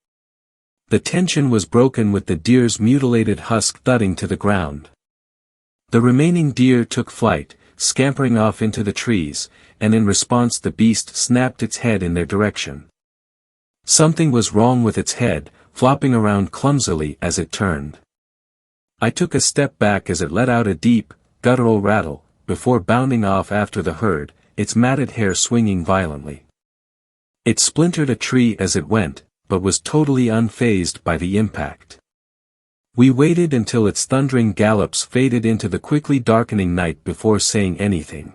The tension was broken with the deer's mutilated husk thudding to the ground. The remaining deer took flight, scampering off into the trees, and in response the beast snapped its head in their direction. Something was wrong with its head, flopping around clumsily as it turned. I took a step back as it let out a deep, guttural rattle, before bounding off after the herd, its matted hair swinging violently. It splintered a tree as it went, but was totally unfazed by the impact. We waited until its thundering gallops faded into the quickly darkening night before saying anything.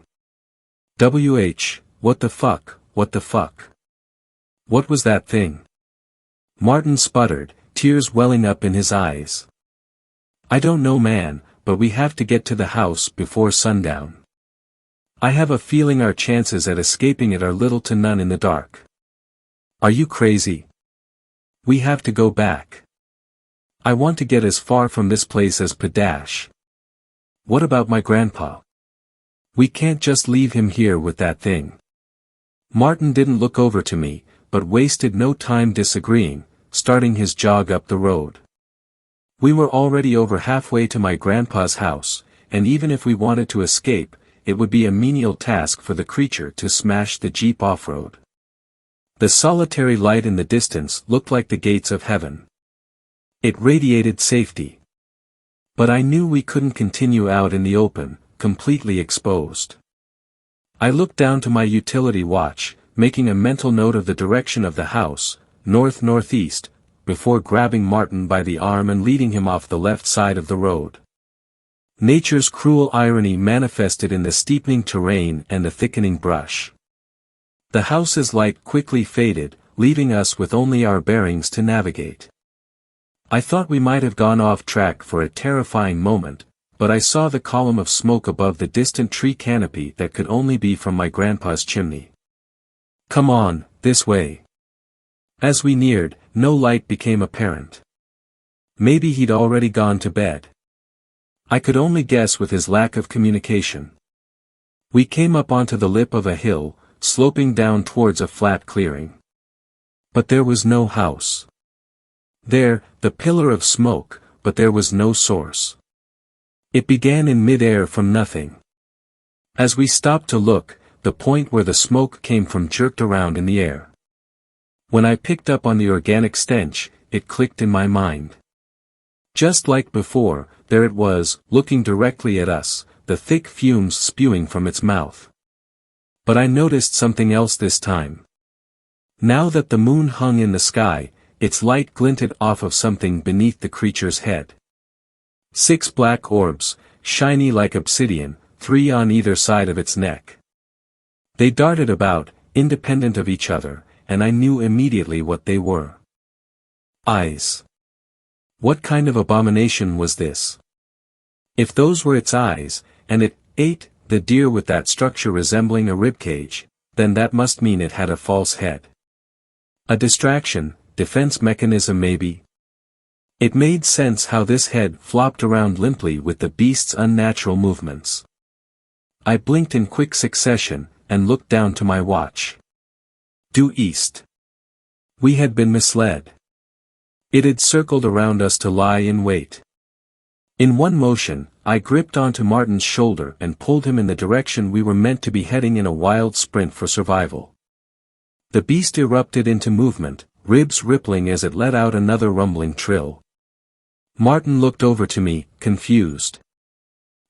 What the fuck, what the fuck? What was that thing? Martin sputtered, tears welling up in his eyes. I don't know, man, but we have to get to the house before sundown. I have a feeling our chances at escaping it are little to none in the dark. Are you crazy? We have to go back. I want to get as far from this place as Padash. What about my grandpa? We can't just leave him here with that thing. Martin didn't look over to me, but wasted no time disagreeing, starting his jog up the road. We were already over halfway to my grandpa's house, and even if we wanted to escape, it would be a menial task for the creature to smash the jeep off-road. The solitary light in the distance looked like the gates of heaven. It radiated safety. But I knew we couldn't continue out in the open, completely exposed. I looked down to my utility watch, making a mental note of the direction of the house, north-northeast, before grabbing Martin by the arm and leading him off the left side of the road. Nature's cruel irony manifested in the steepening terrain and the thickening brush. The house's light quickly faded, leaving us with only our bearings to navigate. I thought we might have gone off track for a terrifying moment, but I saw the column of smoke above the distant tree canopy that could only be from my grandpa's chimney. Come on, this way. As we neared, no light became apparent. Maybe he'd already gone to bed. I could only guess with his lack of communication. We came up onto the lip of a hill, sloping down towards a flat clearing. But there was no house. There, the pillar of smoke, but there was no source. It began in mid-air from nothing. As we stopped to look, the point where the smoke came from jerked around in the air. When I picked up on the organic stench, it clicked in my mind. Just like before, there it was, looking directly at us, the thick fumes spewing from its mouth. But I noticed something else this time. Now that the moon hung in the sky, its light glinted off of something beneath the creature's head. 6 black orbs, shiny like obsidian, 3 on either side of its neck. They darted about, independent of each other, and I knew immediately what they were. Eyes. What kind of abomination was this? If those were its eyes, and it ate the deer with that structure resembling a ribcage, then that must mean it had a false head. A distraction, defense mechanism maybe. It made sense how this head flopped around limply with the beast's unnatural movements. I blinked in quick succession, and looked down to my watch. Due east. We had been misled. It had circled around us to lie in wait. In one motion, I gripped onto Martin's shoulder and pulled him in the direction we were meant to be heading in a wild sprint for survival. The beast erupted into movement, ribs rippling as it let out another rumbling trill. Martin looked over to me, confused.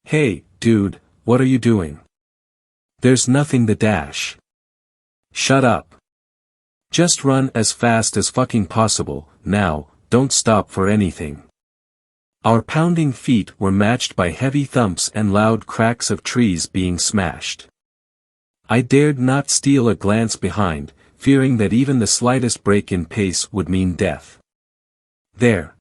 "Hey, dude, what are you doing? There's nothing to dash." "Shut up. Just run as fast as fucking possible, now, don't stop for anything." Our pounding feet were matched by heavy thumps and loud cracks of trees being smashed. I dared not steal a glance behind, fearing that even the slightest break in pace would mean death. There.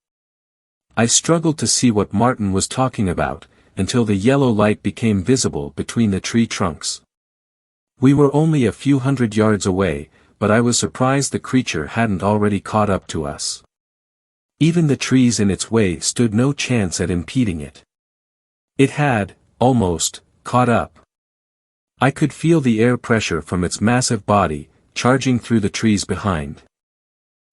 I struggled to see what Martin was talking about, until the yellow light became visible between the tree trunks. We were only a few hundred yards away, but I was surprised the creature hadn't already caught up to us. Even the trees in its way stood no chance at impeding it. It had, almost, caught up. I could feel the air pressure from its massive body, charging through the trees behind.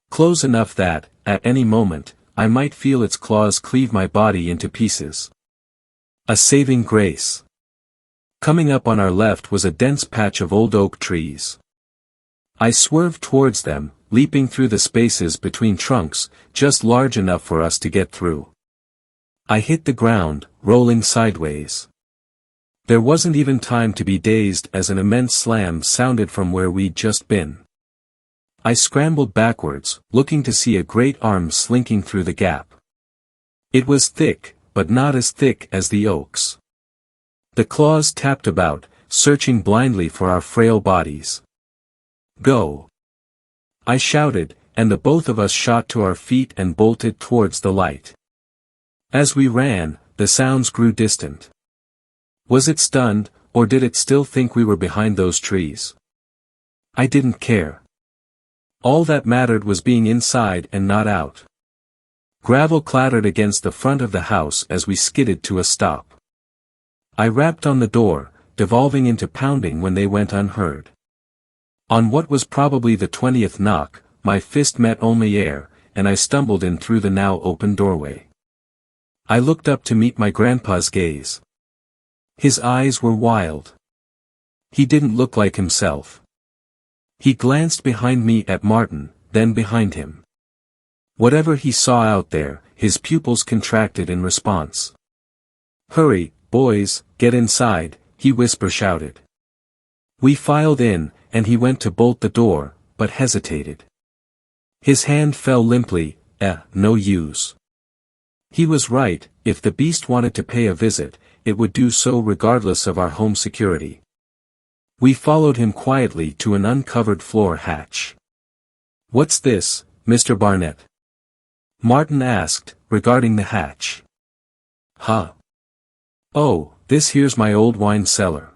Close enough that, at any moment, I might feel its claws cleave my body into pieces. A saving grace. Coming up on our left was a dense patch of old oak trees. I swerved towards them, leaping through the spaces between trunks, just large enough for us to get through. I hit the ground, rolling sideways. There wasn't even time to be dazed as an immense slam sounded from where we'd just been. I scrambled backwards, looking to see a great arm slinking through the gap. It was thick, but not as thick as the oaks. The claws tapped about, searching blindly for our frail bodies. "Go!" I shouted, and the both of us shot to our feet and bolted towards the light. As we ran, the sounds grew distant. Was it stunned, or did it still think we were behind those trees? I didn't care. All that mattered was being inside and not out. Gravel clattered against the front of the house as we skidded to a stop. I rapped on the door, devolving into pounding when they went unheard. On what was probably the 20th knock, my fist met only air, and I stumbled in through the now open doorway. I looked up to meet my grandpa's gaze. His eyes were wild. He didn't look like himself. He glanced behind me at Martin, then behind him. Whatever he saw out there, his pupils contracted in response. "Hurry, boys, get inside," he shouted. We filed in, and he went to bolt the door, but hesitated. His hand fell limply, no use. He was right, if the beast wanted to pay a visit, it would do so regardless of our home security. We followed him quietly to an uncovered floor hatch. "What's this, Mr. Barnett?" Martin asked, regarding the hatch. "Huh? Oh, this here's my old wine cellar."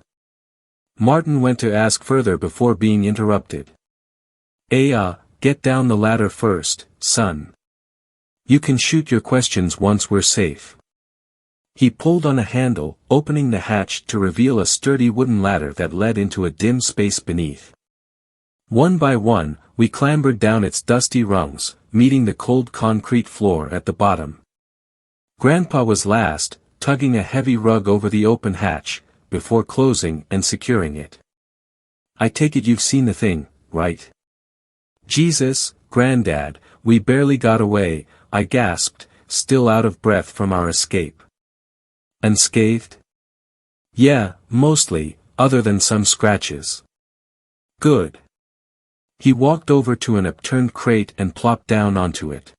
Martin went to ask further before being interrupted. Get down the ladder first, son. You can shoot your questions once we're safe." He pulled on a handle, opening the hatch to reveal a sturdy wooden ladder that led into a dim space beneath. One by one, we clambered down its dusty rungs, meeting the cold concrete floor at the bottom. Grandpa was last, tugging a heavy rug over the open hatch, before closing and securing it. "I take it you've seen the thing, right?" "Jesus, Granddad, we barely got away," I gasped, still out of breath from our escape. "Unscathed?" "Yeah, mostly, other than some scratches." "Good." He walked over to an upturned crate and plopped down onto it.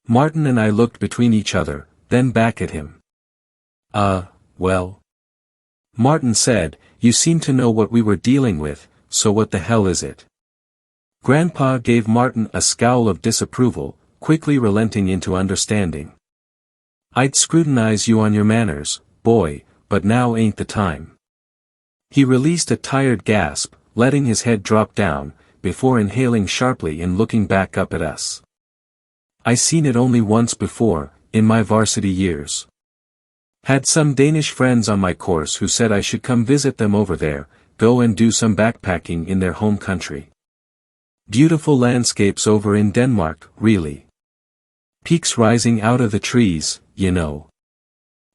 Martin and I looked between each other, then back at him. Well. Martin said, "You seem to know what we were dealing with, so what the hell is it?" Grandpa gave Martin a scowl of disapproval, quickly relenting into understanding. I'd scrutinize you on your manners, boy, but now ain't the time. He released a tired gasp, letting his head drop down, before inhaling sharply and looking back up at us. I seen it only once before, in my varsity years. Had some Danish friends on my course who said I should come visit them over there, go and do some backpacking in their home country. Beautiful landscapes over in Denmark, really. Peaks rising out of the trees, you know.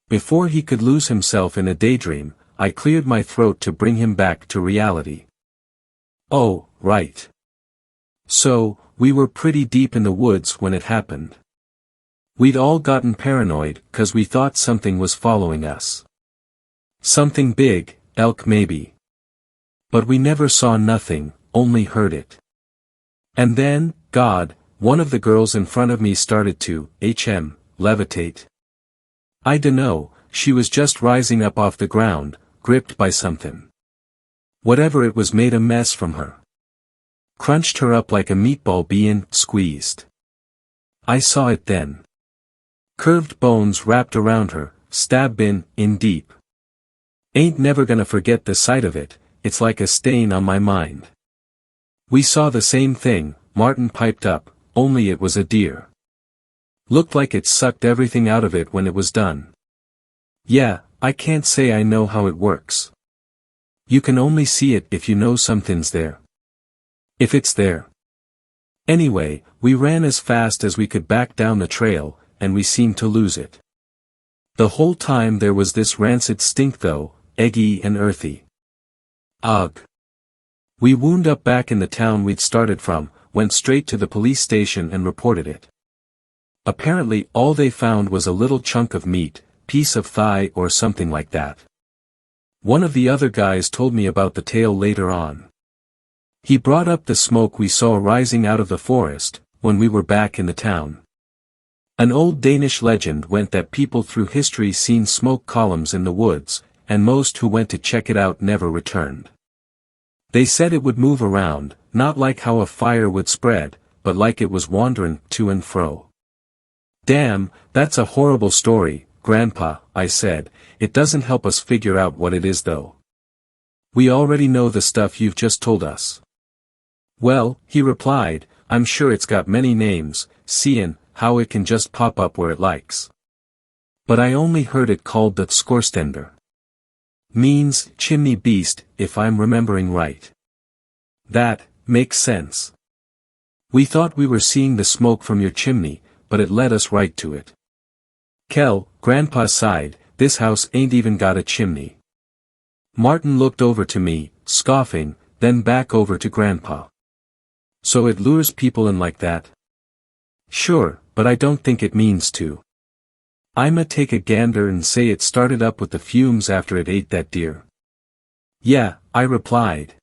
Before he could lose himself in a daydream, I cleared my throat to bring him back to reality. Oh, right. So, we were pretty deep in the woods when it happened. We'd all gotten paranoid, 'cause we thought something was following us. Something big, elk maybe. But we never saw nothing, only heard it. And then, God, one of the girls in front of me started to, levitate. I dunno, she was just rising up off the ground, gripped by something. Whatever it was made a mess from her. Crunched her up like a meatball being squeezed. I saw it then. Curved bones wrapped around her, stabbed in deep. Ain't never gonna forget the sight of it, it's like a stain on my mind. We saw the same thing, Martin piped up, only it was a deer. Looked like it sucked everything out of it when it was done. Yeah, I can't say I know how it works. You can only see it if you know something's there. If it's there. Anyway, we ran as fast as we could back down the trail, and we seemed to lose it. The whole time there was this rancid stink though, eggy and earthy. Ugh. We wound up back in the town we'd started from, went straight to the police station and reported it. Apparently all they found was a little chunk of meat, piece of thigh or something like that. One of the other guys told me about the tale later on. He brought up the smoke we saw rising out of the forest, when we were back in the town. An old Danish legend went that people through history seen smoke columns in the woods, and most who went to check it out never returned. They said it would move around, not like how a fire would spread, but like it was wandering to and fro. Damn, that's a horrible story, Grandpa, I said. It doesn't help us figure out what it is though. We already know the stuff you've just told us. Well, he replied, I'm sure it's got many names, seein' how it can just pop up where it likes. But I only heard it called the skorstender. Means chimney beast, if I'm remembering right. That makes sense. We thought we were seeing the smoke from your chimney, but it led us right to it. Kel, Grandpa sighed, this house ain't even got a chimney. Martin looked over to me, scoffing, then back over to Grandpa. So it lures people in like that? Sure, but I don't think it means to. I'ma take a gander and say it started up with the fumes after it ate that deer. Yeah, I replied.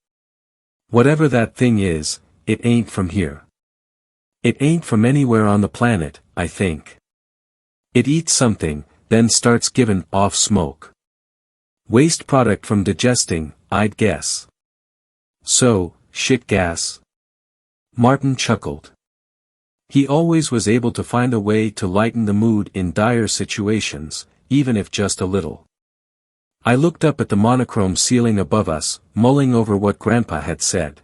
Whatever that thing is, it ain't from here. It ain't from anywhere on the planet, I think. It eats something, then starts giving off smoke. Waste product from digesting, I'd guess. So, shit gas? Martin chuckled. He always was able to find a way to lighten the mood in dire situations, even if just a little. I looked up at the monochrome ceiling above us, mulling over what Grandpa had said.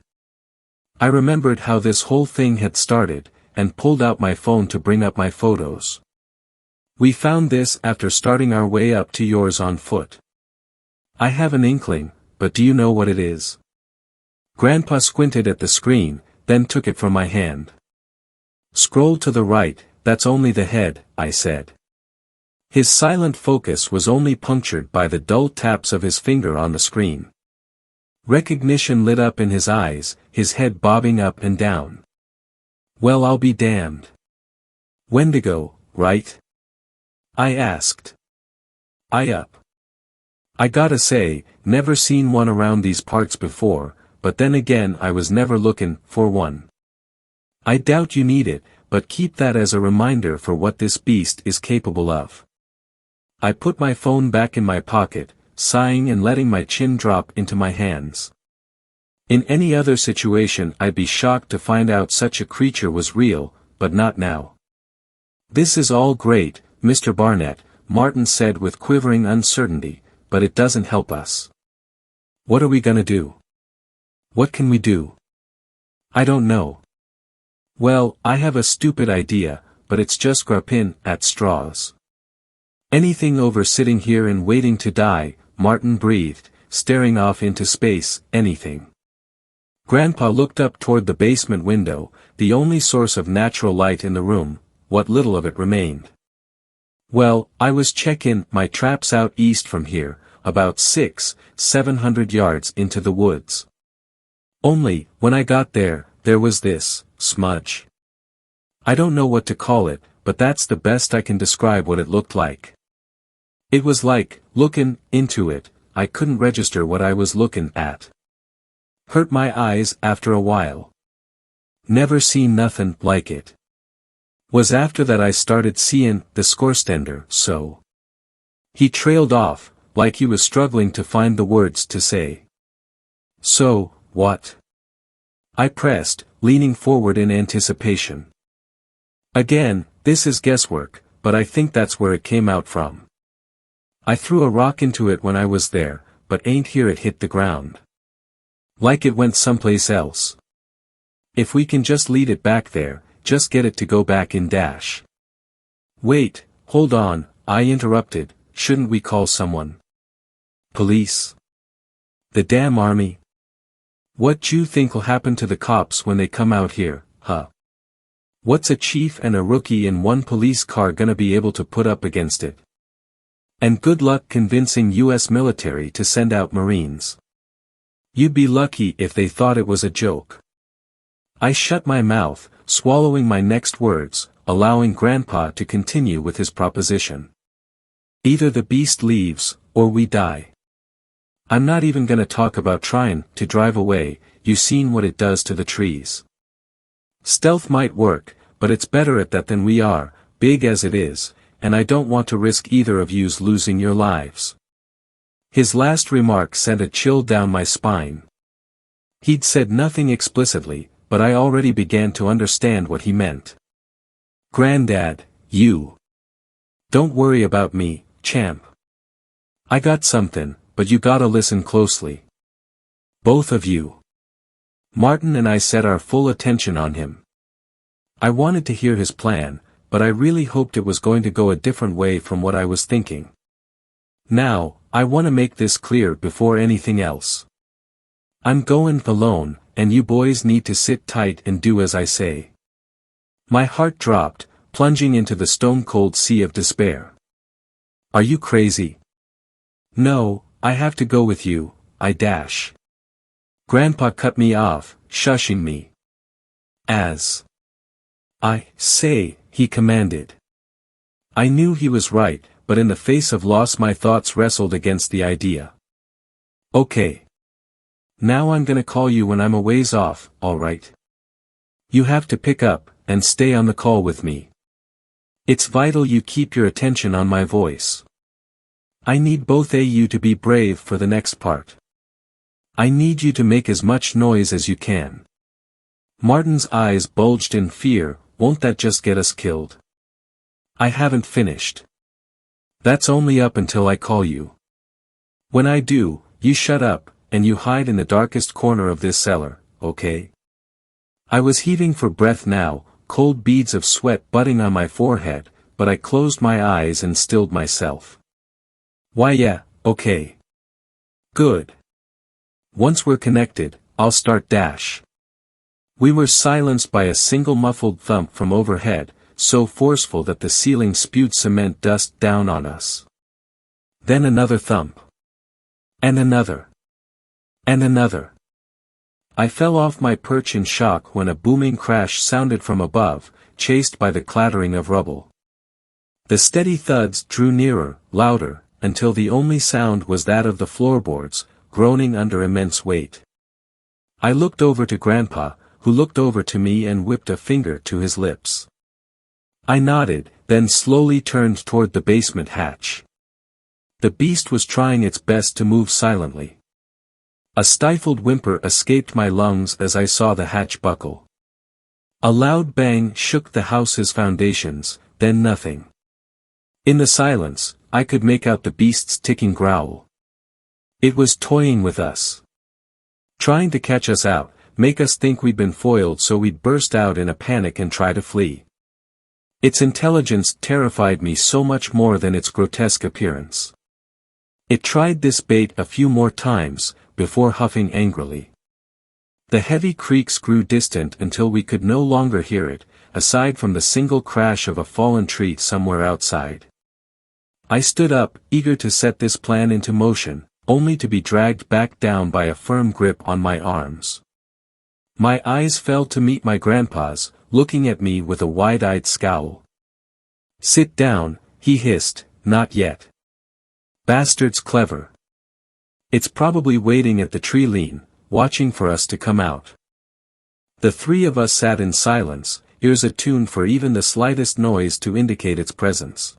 I remembered how this whole thing had started, and pulled out my phone to bring up my photos. We found this after starting our way up to yours on foot. I have an inkling, but do you know what it is? Grandpa squinted at the screen, then took it from my hand. Scroll to the right, that's only the head, I said. His silent focus was only punctured by the dull taps of his finger on the screen. Recognition lit up in his eyes, his head bobbing up and down. Well, I'll be damned. Wendigo, right? I asked. I gotta say, never seen one around these parts before, but then again I was never looking for one. I doubt you need it, but keep that as a reminder for what this beast is capable of. I put my phone back in my pocket, sighing and letting my chin drop into my hands. In any other situation I'd be shocked to find out such a creature was real, but not now. "This is all great, Mr. Barnett," Martin said with quivering uncertainty, "but it doesn't help us. What are we gonna do? What can we do?" "I don't know." "Well, I have a stupid idea, but it's just grappin' at straws." "Anything over sitting here and waiting to die," Martin breathed, staring off into space, "anything." Grandpa looked up toward the basement window, the only source of natural light in the room, what little of it remained. "Well, I was checking my traps out east from here, about 700 yards into the woods. Only, when I got there, there was this smudge. I don't know what to call it, but that's the best I can describe what it looked like. It was like, looking into it, I couldn't register what I was looking at. Hurt my eyes after a while. Never seen nothing like it. Was after that I started seeing the scorestender, so." He trailed off, like he was struggling to find the words to say. "So, what?" I pressed, leaning forward in anticipation. "Again, this is guesswork, but I think that's where it came out from. I threw a rock into it when I was there, but ain't hear it hit the ground. Like it went someplace else. If we can just lead it back there, just get it to go back in dash." "Wait, hold on," I interrupted, "shouldn't we call someone? Police? The damn army? What you think'll happen to the cops when they come out here, huh? What's a chief and a rookie in one police car gonna be able to put up against it? And good luck convincing US military to send out Marines. You'd be lucky if they thought it was a joke." I shut my mouth, swallowing my next words, allowing Grandpa to continue with his proposition. "Either the beast leaves, or we die. I'm not even gonna talk about trying to drive away, you seen what it does to the trees. Stealth might work, but it's better at that than we are, big as it is, and I don't want to risk either of yous losing your lives." His last remark sent a chill down my spine. He'd said nothing explicitly, but I already began to understand what he meant. "Granddad, you. Don't worry about me, champ. I got something, but you gotta listen closely. Both of you." Martin and I set our full attention on him. I wanted to hear his plan, but I really hoped it was going to go a different way from what I was thinking. "Now, I want to make this clear before anything else. I'm going alone, and you boys need to sit tight and do as I say." My heart dropped, plunging into the stone-cold sea of despair. "Are you crazy?" "No, I have to go with you, I dash." Grandpa cut me off, shushing me. "As I say," he commanded. I knew he was right, but in the face of loss my thoughts wrestled against the idea. "Okay. Now I'm gonna call you when I'm a ways off, alright? You have to pick up, and stay on the call with me. It's vital you keep your attention on my voice. I need both of you to be brave for the next part. I need you to make as much noise as you can." Martin's eyes bulged in fear. "Won't that just get us killed?" "I haven't finished. That's only up until I call you. When I do, you shut up, and you hide in the darkest corner of this cellar, okay?" I was heaving for breath now, cold beads of sweat budding on my forehead, but I closed my eyes and stilled myself. "Why yeah, okay. Good. Once we're connected, I'll start dash." We were silenced by a single muffled thump from overhead, so forceful that the ceiling spewed cement dust down on us. Then another thump. And another. And another. I fell off my perch in shock when a booming crash sounded from above, chased by the clattering of rubble. The steady thuds drew nearer, louder, until the only sound was that of the floorboards, groaning under immense weight. I looked over to Grandpa, who looked over to me and whipped a finger to his lips. I nodded, then slowly turned toward the basement hatch. The beast was trying its best to move silently. A stifled whimper escaped my lungs as I saw the hatch buckle. A loud bang shook the house's foundations, then nothing. In the silence, I could make out the beast's ticking growl. It was toying with us. Trying to catch us out, make us think we'd been foiled so we'd burst out in a panic and try to flee. Its intelligence terrified me so much more than its grotesque appearance. It tried this bait a few more times, before huffing angrily. The heavy creaks grew distant until we could no longer hear it, aside from the single crash of a fallen tree somewhere outside. I stood up, eager to set this plan into motion, only to be dragged back down by a firm grip on my arms. My eyes fell to meet my grandpa's, looking at me with a wide-eyed scowl. "Sit down," he hissed, "not yet. Bastard's clever. It's probably waiting at the tree lean, watching for us to come out." The three of us sat in silence, ears attuned for even the slightest noise to indicate its presence.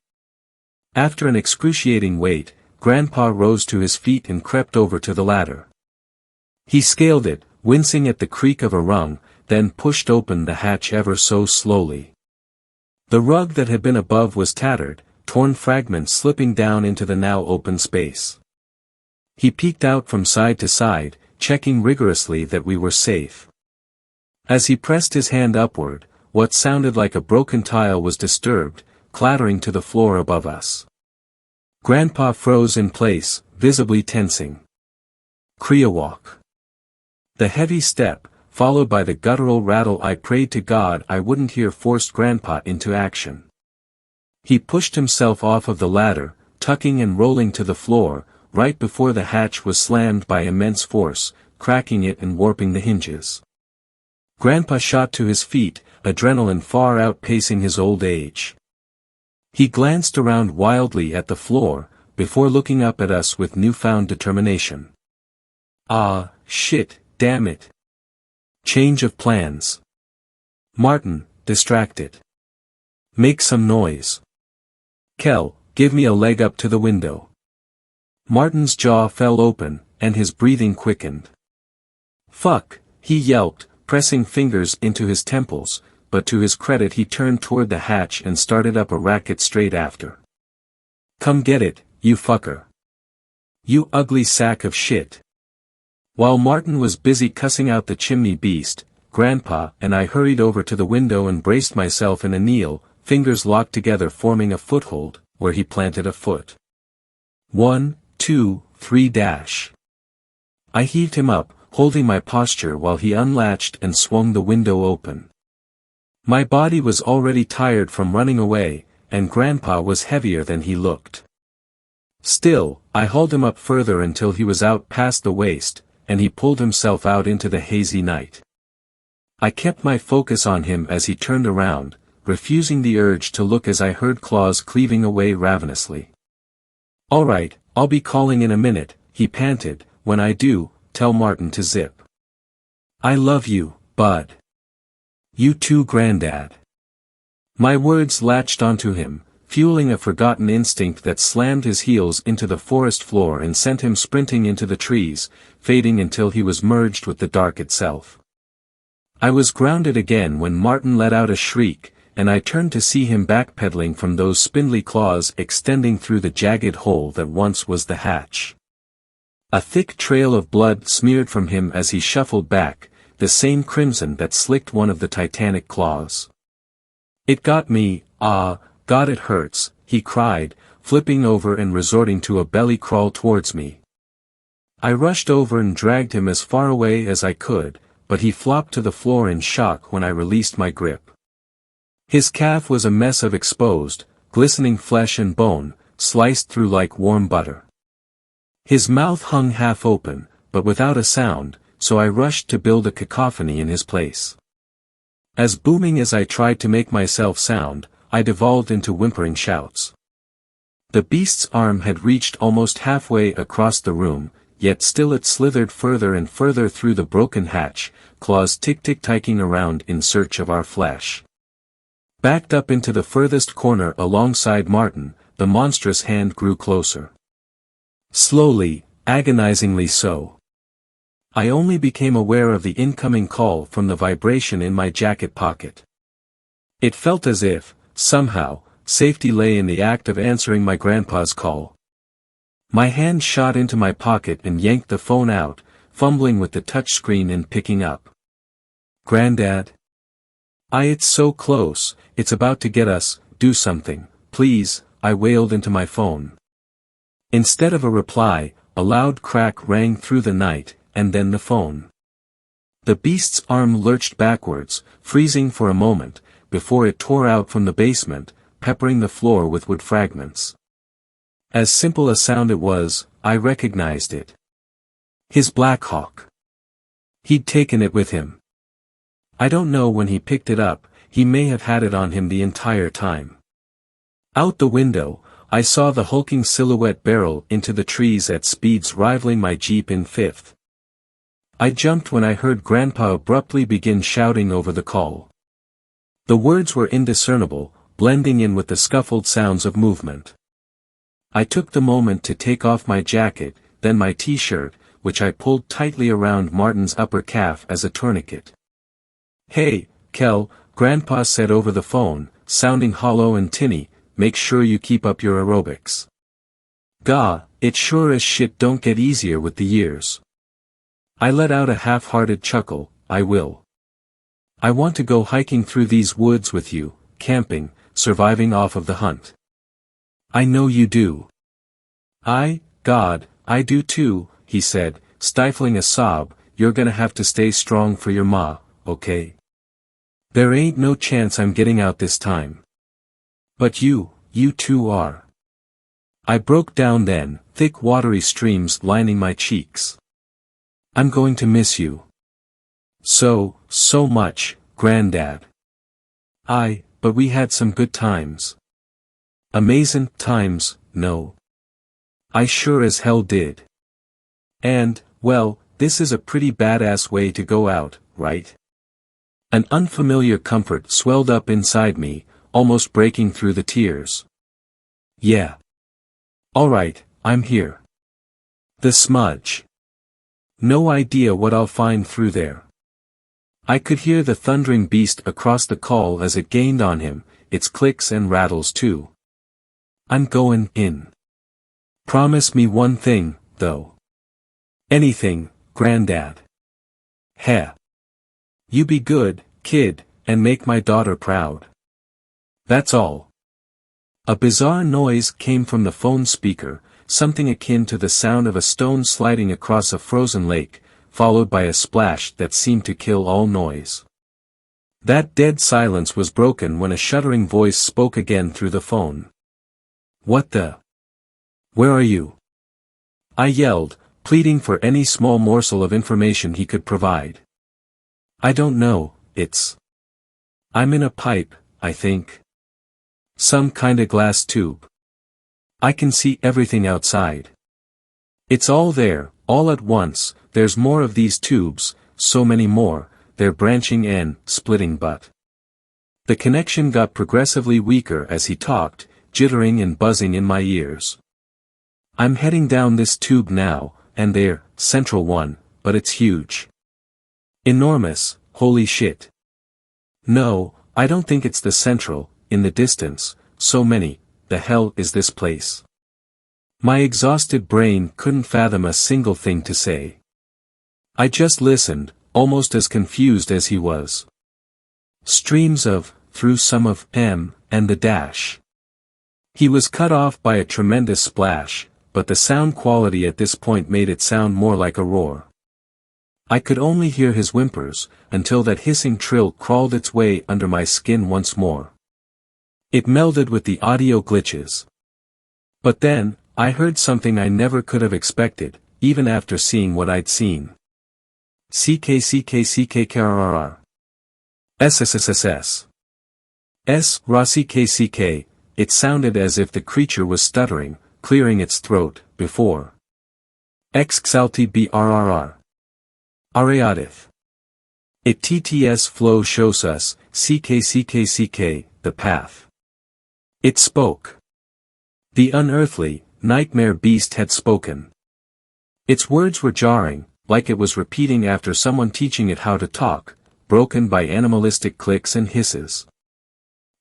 After an excruciating wait, Grandpa rose to his feet and crept over to the ladder. He scaled it, wincing at the creak of a rung, then pushed open the hatch ever so slowly. The rug that had been above was tattered, torn fragments slipping down into the now open space. He peeked out from side to side, checking rigorously that we were safe. As he pressed his hand upward, what sounded like a broken tile was disturbed, clattering to the floor above us. Grandpa froze in place, visibly tensing. Creawalk. The heavy step, followed by the guttural rattle. I prayed to God I wouldn't hear, forced Grandpa into action. He pushed himself off of the ladder, tucking and rolling to the floor, right before the hatch was slammed by immense force, cracking it and warping the hinges. Grandpa shot to his feet, adrenaline far outpacing his old age. He glanced around wildly at the floor, before looking up at us with newfound determination. "Ah, shit, damn it. Change of plans. Martin, distract it. Make some noise. Kel, give me a leg up to the window." Martin's jaw fell open, and his breathing quickened. "Fuck," he yelped, pressing fingers into his temples, but to his credit he turned toward the hatch and started up a racket straight after. "Come get it, you fucker. You ugly sack of shit." While Martin was busy cussing out the chimney beast, Grandpa and I hurried over to the window and braced myself in a kneel, fingers locked together forming a foothold, where he planted a foot. 1, 2, 3 dash. I heaved him up, holding my posture while he unlatched and swung the window open. My body was already tired from running away, and Grandpa was heavier than he looked. Still, I hauled him up further until he was out past the waist, and he pulled himself out into the hazy night. I kept my focus on him as he turned around, refusing the urge to look as I heard claws cleaving away ravenously. "All right, I'll be calling in a minute," he panted. "When I do, tell Martin to zip. I love you, bud. You too, Granddad." My words latched onto him, fueling a forgotten instinct that slammed his heels into the forest floor and sent him sprinting into the trees, fading until he was merged with the dark itself. I was grounded again when Martin let out a shriek, and I turned to see him backpedaling from those spindly claws extending through the jagged hole that once was the hatch. A thick trail of blood smeared from him as he shuffled back, the same crimson that slicked one of the titanic claws. "It got me, ah, God it hurts," he cried, flipping over and resorting to a belly crawl towards me. I rushed over and dragged him as far away as I could, but he flopped to the floor in shock when I released my grip. His calf was a mess of exposed, glistening flesh and bone, sliced through like warm butter. His mouth hung half open, but without a sound, so I rushed to build a cacophony in his place. As booming as I tried to make myself sound, I devolved into whimpering shouts. The beast's arm had reached almost halfway across the room, yet still it slithered further and further through the broken hatch, claws tick-tick-ticking around in search of our flesh. Backed up into the furthest corner alongside Martin, the monstrous hand grew closer. Slowly, agonizingly so. I only became aware of the incoming call from the vibration in my jacket pocket. It felt as if, somehow, safety lay in the act of answering my grandpa's call. My hand shot into my pocket and yanked the phone out, fumbling with the touchscreen and picking up. "Granddad?" It's so close, it's about to get us, do something, please," I wailed into my phone. Instead of a reply, a loud crack rang through the night, and then the phone. The beast's arm lurched backwards, freezing for a moment, before it tore out from the basement, peppering the floor with wood fragments. As simple a sound it was, I recognized it. His Black Hawk. He'd taken it with him. I don't know when he picked it up, he may have had it on him the entire time. Out the window, I saw the hulking silhouette barrel into the trees at speeds rivaling my Jeep in fifth. I jumped when I heard Grandpa abruptly begin shouting over the call. The words were indiscernible, blending in with the scuffled sounds of movement. I took the moment to take off my jacket, then my t-shirt, which I pulled tightly around Martin's upper calf as a tourniquet. "Hey, Kel," Grandpa said over the phone, sounding hollow and tinny, "make sure you keep up your aerobics. Gah, it sure as shit don't get easier with the years." I let out a half-hearted chuckle. "I will. I want to go hiking through these woods with you, camping, surviving off of the hunt." "I know you do." God, I do too," he said, stifling a sob. "You're gonna have to stay strong for your ma, okay? There ain't no chance I'm getting out this time. But you too are." I broke down then, thick watery streams lining my cheeks. "I'm going to miss you. So much, Granddad." But we had some good times." "Amazin' times, no. I sure as hell did. And, well, this is a pretty badass way to go out, right?" An unfamiliar comfort swelled up inside me, almost breaking through the tears. "Yeah. Alright, I'm here. The smudge. No idea what I'll find through there." I could hear the thundering beast across the call as it gained on him, its clicks and rattles too. "I'm goin' in. Promise me one thing, though." "Anything, Granddad." "Heh. You be good, kid, and make my daughter proud. That's all." A bizarre noise came from the phone speaker, something akin to the sound of a stone sliding across a frozen lake, followed by a splash that seemed to kill all noise. That dead silence was broken when a shuddering voice spoke again through the phone. "What the? Where are you?" I yelled, pleading for any small morsel of information he could provide. "I don't know, I'm in a pipe, I think. Some kinda glass tube. I can see everything outside. It's all there, all at once, there's more of these tubes, so many more, they're branching and splitting but." The connection got progressively weaker as he talked, jittering and buzzing in my ears. "I'm heading down this tube now, and there, central one, but it's huge. Enormous, holy shit. No, I don't think it's the central, in the distance, so many, the hell is this place?" My exhausted brain couldn't fathom a single thing to say. I just listened, almost as confused as he was. Streams of, through some of, and the dash. He was cut off by a tremendous splash, but the sound quality at this point made it sound more like a roar. I could only hear his whimpers, until that hissing trill crawled its way under my skin once more. It melded with the audio glitches. But then, I heard something I never could have expected, even after seeing what I'd seen. CKCKCKKRRR. SSSSS. S. RACKCK, it sounded as if the creature was stuttering, clearing its throat, before. XXALTI BRRR. Ariadith. It TTS flow shows us, CKCKCK, the path. It spoke. The unearthly, nightmare beast had spoken. Its words were jarring, like it was repeating after someone teaching it how to talk, broken by animalistic clicks and hisses.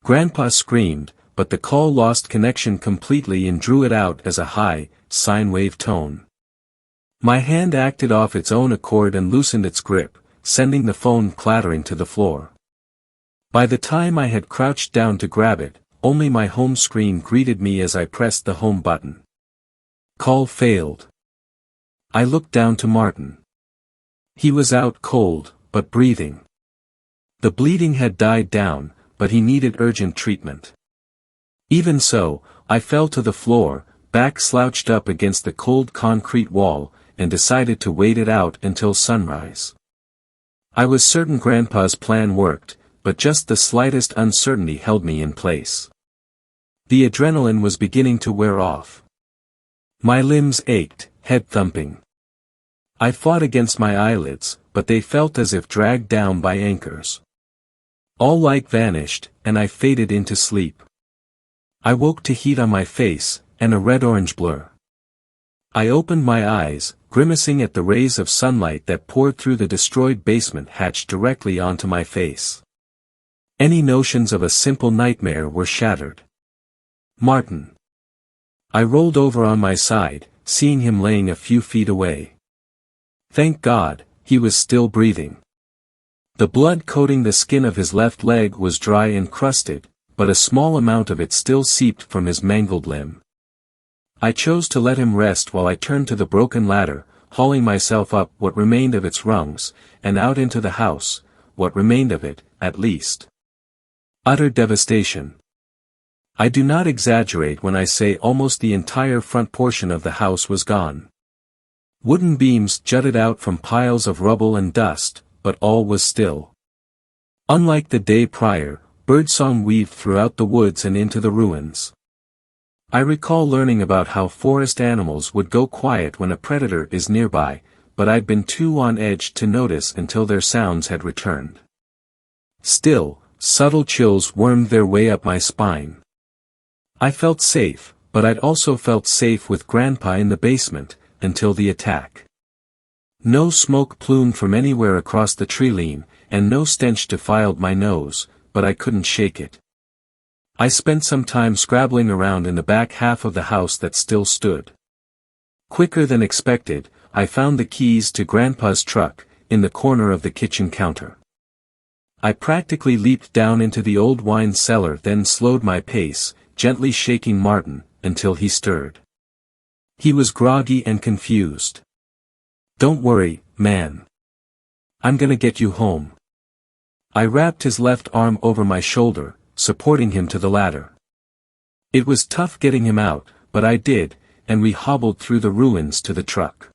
Grandpa screamed, but the call lost connection completely and drew it out as a high, sine wave tone. My hand acted off its own accord and loosened its grip, sending the phone clattering to the floor. By the time I had crouched down to grab it, only my home screen greeted me as I pressed the home button. Call failed. I looked down to Martin. He was out cold, but breathing. The bleeding had died down, but he needed urgent treatment. Even so, I fell to the floor, back slouched up against the cold concrete wall, and decided to wait it out until sunrise. I was certain Grandpa's plan worked, but just the slightest uncertainty held me in place. The adrenaline was beginning to wear off. My limbs ached, head thumping. I fought against my eyelids, but they felt as if dragged down by anchors. All light vanished, and I faded into sleep. I woke to heat on my face, and a red-orange blur. I opened my eyes, grimacing at the rays of sunlight that poured through the destroyed basement hatch directly onto my face. Any notions of a simple nightmare were shattered. Martin. I rolled over on my side, seeing him laying a few feet away. Thank God, he was still breathing. The blood coating the skin of his left leg was dry and crusted, but a small amount of it still seeped from his mangled limb. I chose to let him rest while I turned to the broken ladder, hauling myself up what remained of its rungs, and out into the house, what remained of it, at least. Utter devastation. I do not exaggerate when I say almost the entire front portion of the house was gone. Wooden beams jutted out from piles of rubble and dust, but all was still. Unlike the day prior, birdsong weaved throughout the woods and into the ruins. I recall learning about how forest animals would go quiet when a predator is nearby, but I'd been too on edge to notice until their sounds had returned. Still, subtle chills wormed their way up my spine. I felt safe, but I'd also felt safe with Grandpa in the basement, until the attack. No smoke plumed from anywhere across the tree line, and no stench defiled my nose, but I couldn't shake it. I spent some time scrabbling around in the back half of the house that still stood. Quicker than expected, I found the keys to Grandpa's truck, in the corner of the kitchen counter. I practically leaped down into the old wine cellar, then slowed my pace, gently shaking Martin, until he stirred. He was groggy and confused. Don't worry, man. I'm gonna get you home. I wrapped his left arm over my shoulder, supporting him to the ladder. It was tough getting him out, but I did, and we hobbled through the ruins to the truck.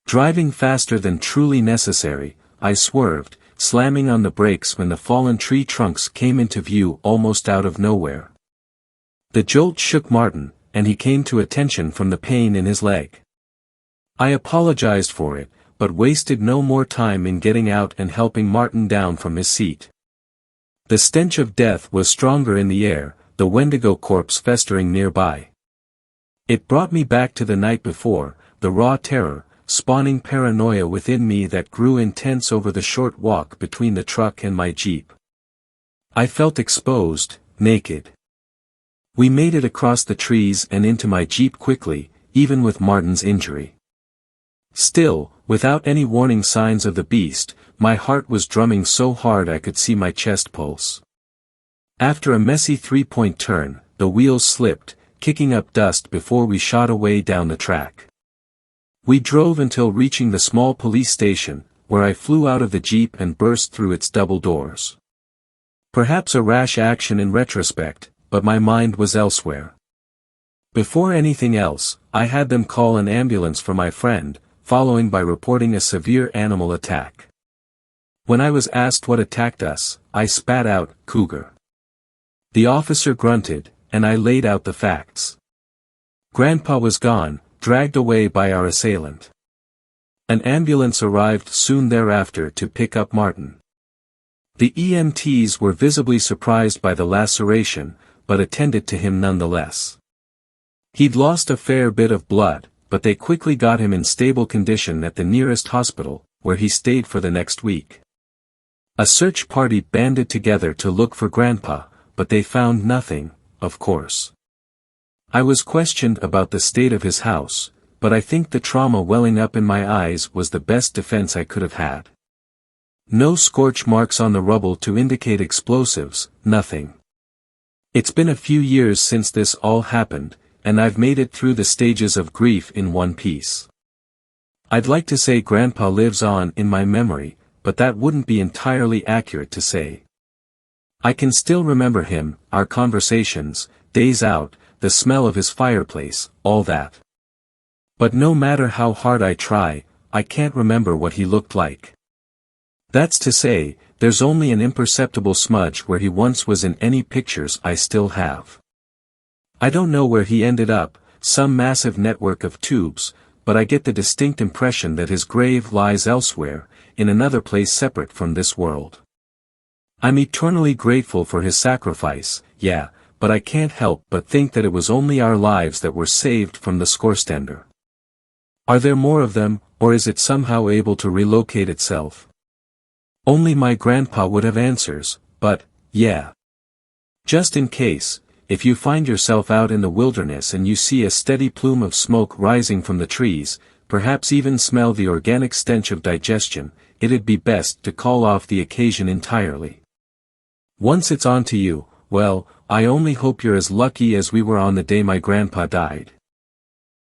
Driving faster than truly necessary, I swerved, slamming on the brakes when the fallen tree trunks came into view almost out of nowhere. The jolt shook Martin, and he came to attention from the pain in his leg. I apologized for it, but wasted no more time in getting out and helping Martin down from his seat. The stench of death was stronger in the air, the Wendigo corpse festering nearby. It brought me back to the night before, the raw terror, spawning paranoia within me that grew intense over the short walk between the truck and my Jeep. I felt exposed, naked. We made it across the trees and into my Jeep quickly, even with Martin's injury. Still, without any warning signs of the beast, my heart was drumming so hard I could see my chest pulse. After a messy three-point turn, the wheels slipped, kicking up dust before we shot away down the track. We drove until reaching the small police station, where I flew out of the Jeep and burst through its double doors. Perhaps a rash action in retrospect, but my mind was elsewhere. Before anything else, I had them call an ambulance for my friend, following by reporting a severe animal attack. When I was asked what attacked us, I spat out, "Cougar." The officer grunted, and I laid out the facts. Grandpa was gone, dragged away by our assailant. An ambulance arrived soon thereafter to pick up Martin. The EMTs were visibly surprised by the laceration, but attended to him nonetheless. He'd lost a fair bit of blood, but they quickly got him in stable condition at the nearest hospital, where he stayed for the next week. A search party banded together to look for Grandpa, but they found nothing, of course. I was questioned about the state of his house, but I think the trauma welling up in my eyes was the best defense I could have had. No scorch marks on the rubble to indicate explosives, nothing. It's been a few years since this all happened, and I've made it through the stages of grief in one piece. I'd like to say Grandpa lives on in my memory, but that wouldn't be entirely accurate to say. I can still remember him, our conversations, days out, the smell of his fireplace, all that. But no matter how hard I try, I can't remember what he looked like. That's to say, there's only an imperceptible smudge where he once was in any pictures I still have. I don't know where he ended up, some massive network of tubes, but I get the distinct impression that his grave lies elsewhere, in another place separate from this world. I'm eternally grateful for his sacrifice, yeah, but I can't help but think that it was only our lives that were saved from the scorestender. Are there more of them, or is it somehow able to relocate itself? Only my grandpa would have answers, but, yeah. Just in case, if you find yourself out in the wilderness and you see a steady plume of smoke rising from the trees, perhaps even smell the organic stench of digestion, it'd be best to call off the occasion entirely. Once it's on to you, well, I only hope you're as lucky as we were on the day my grandpa died.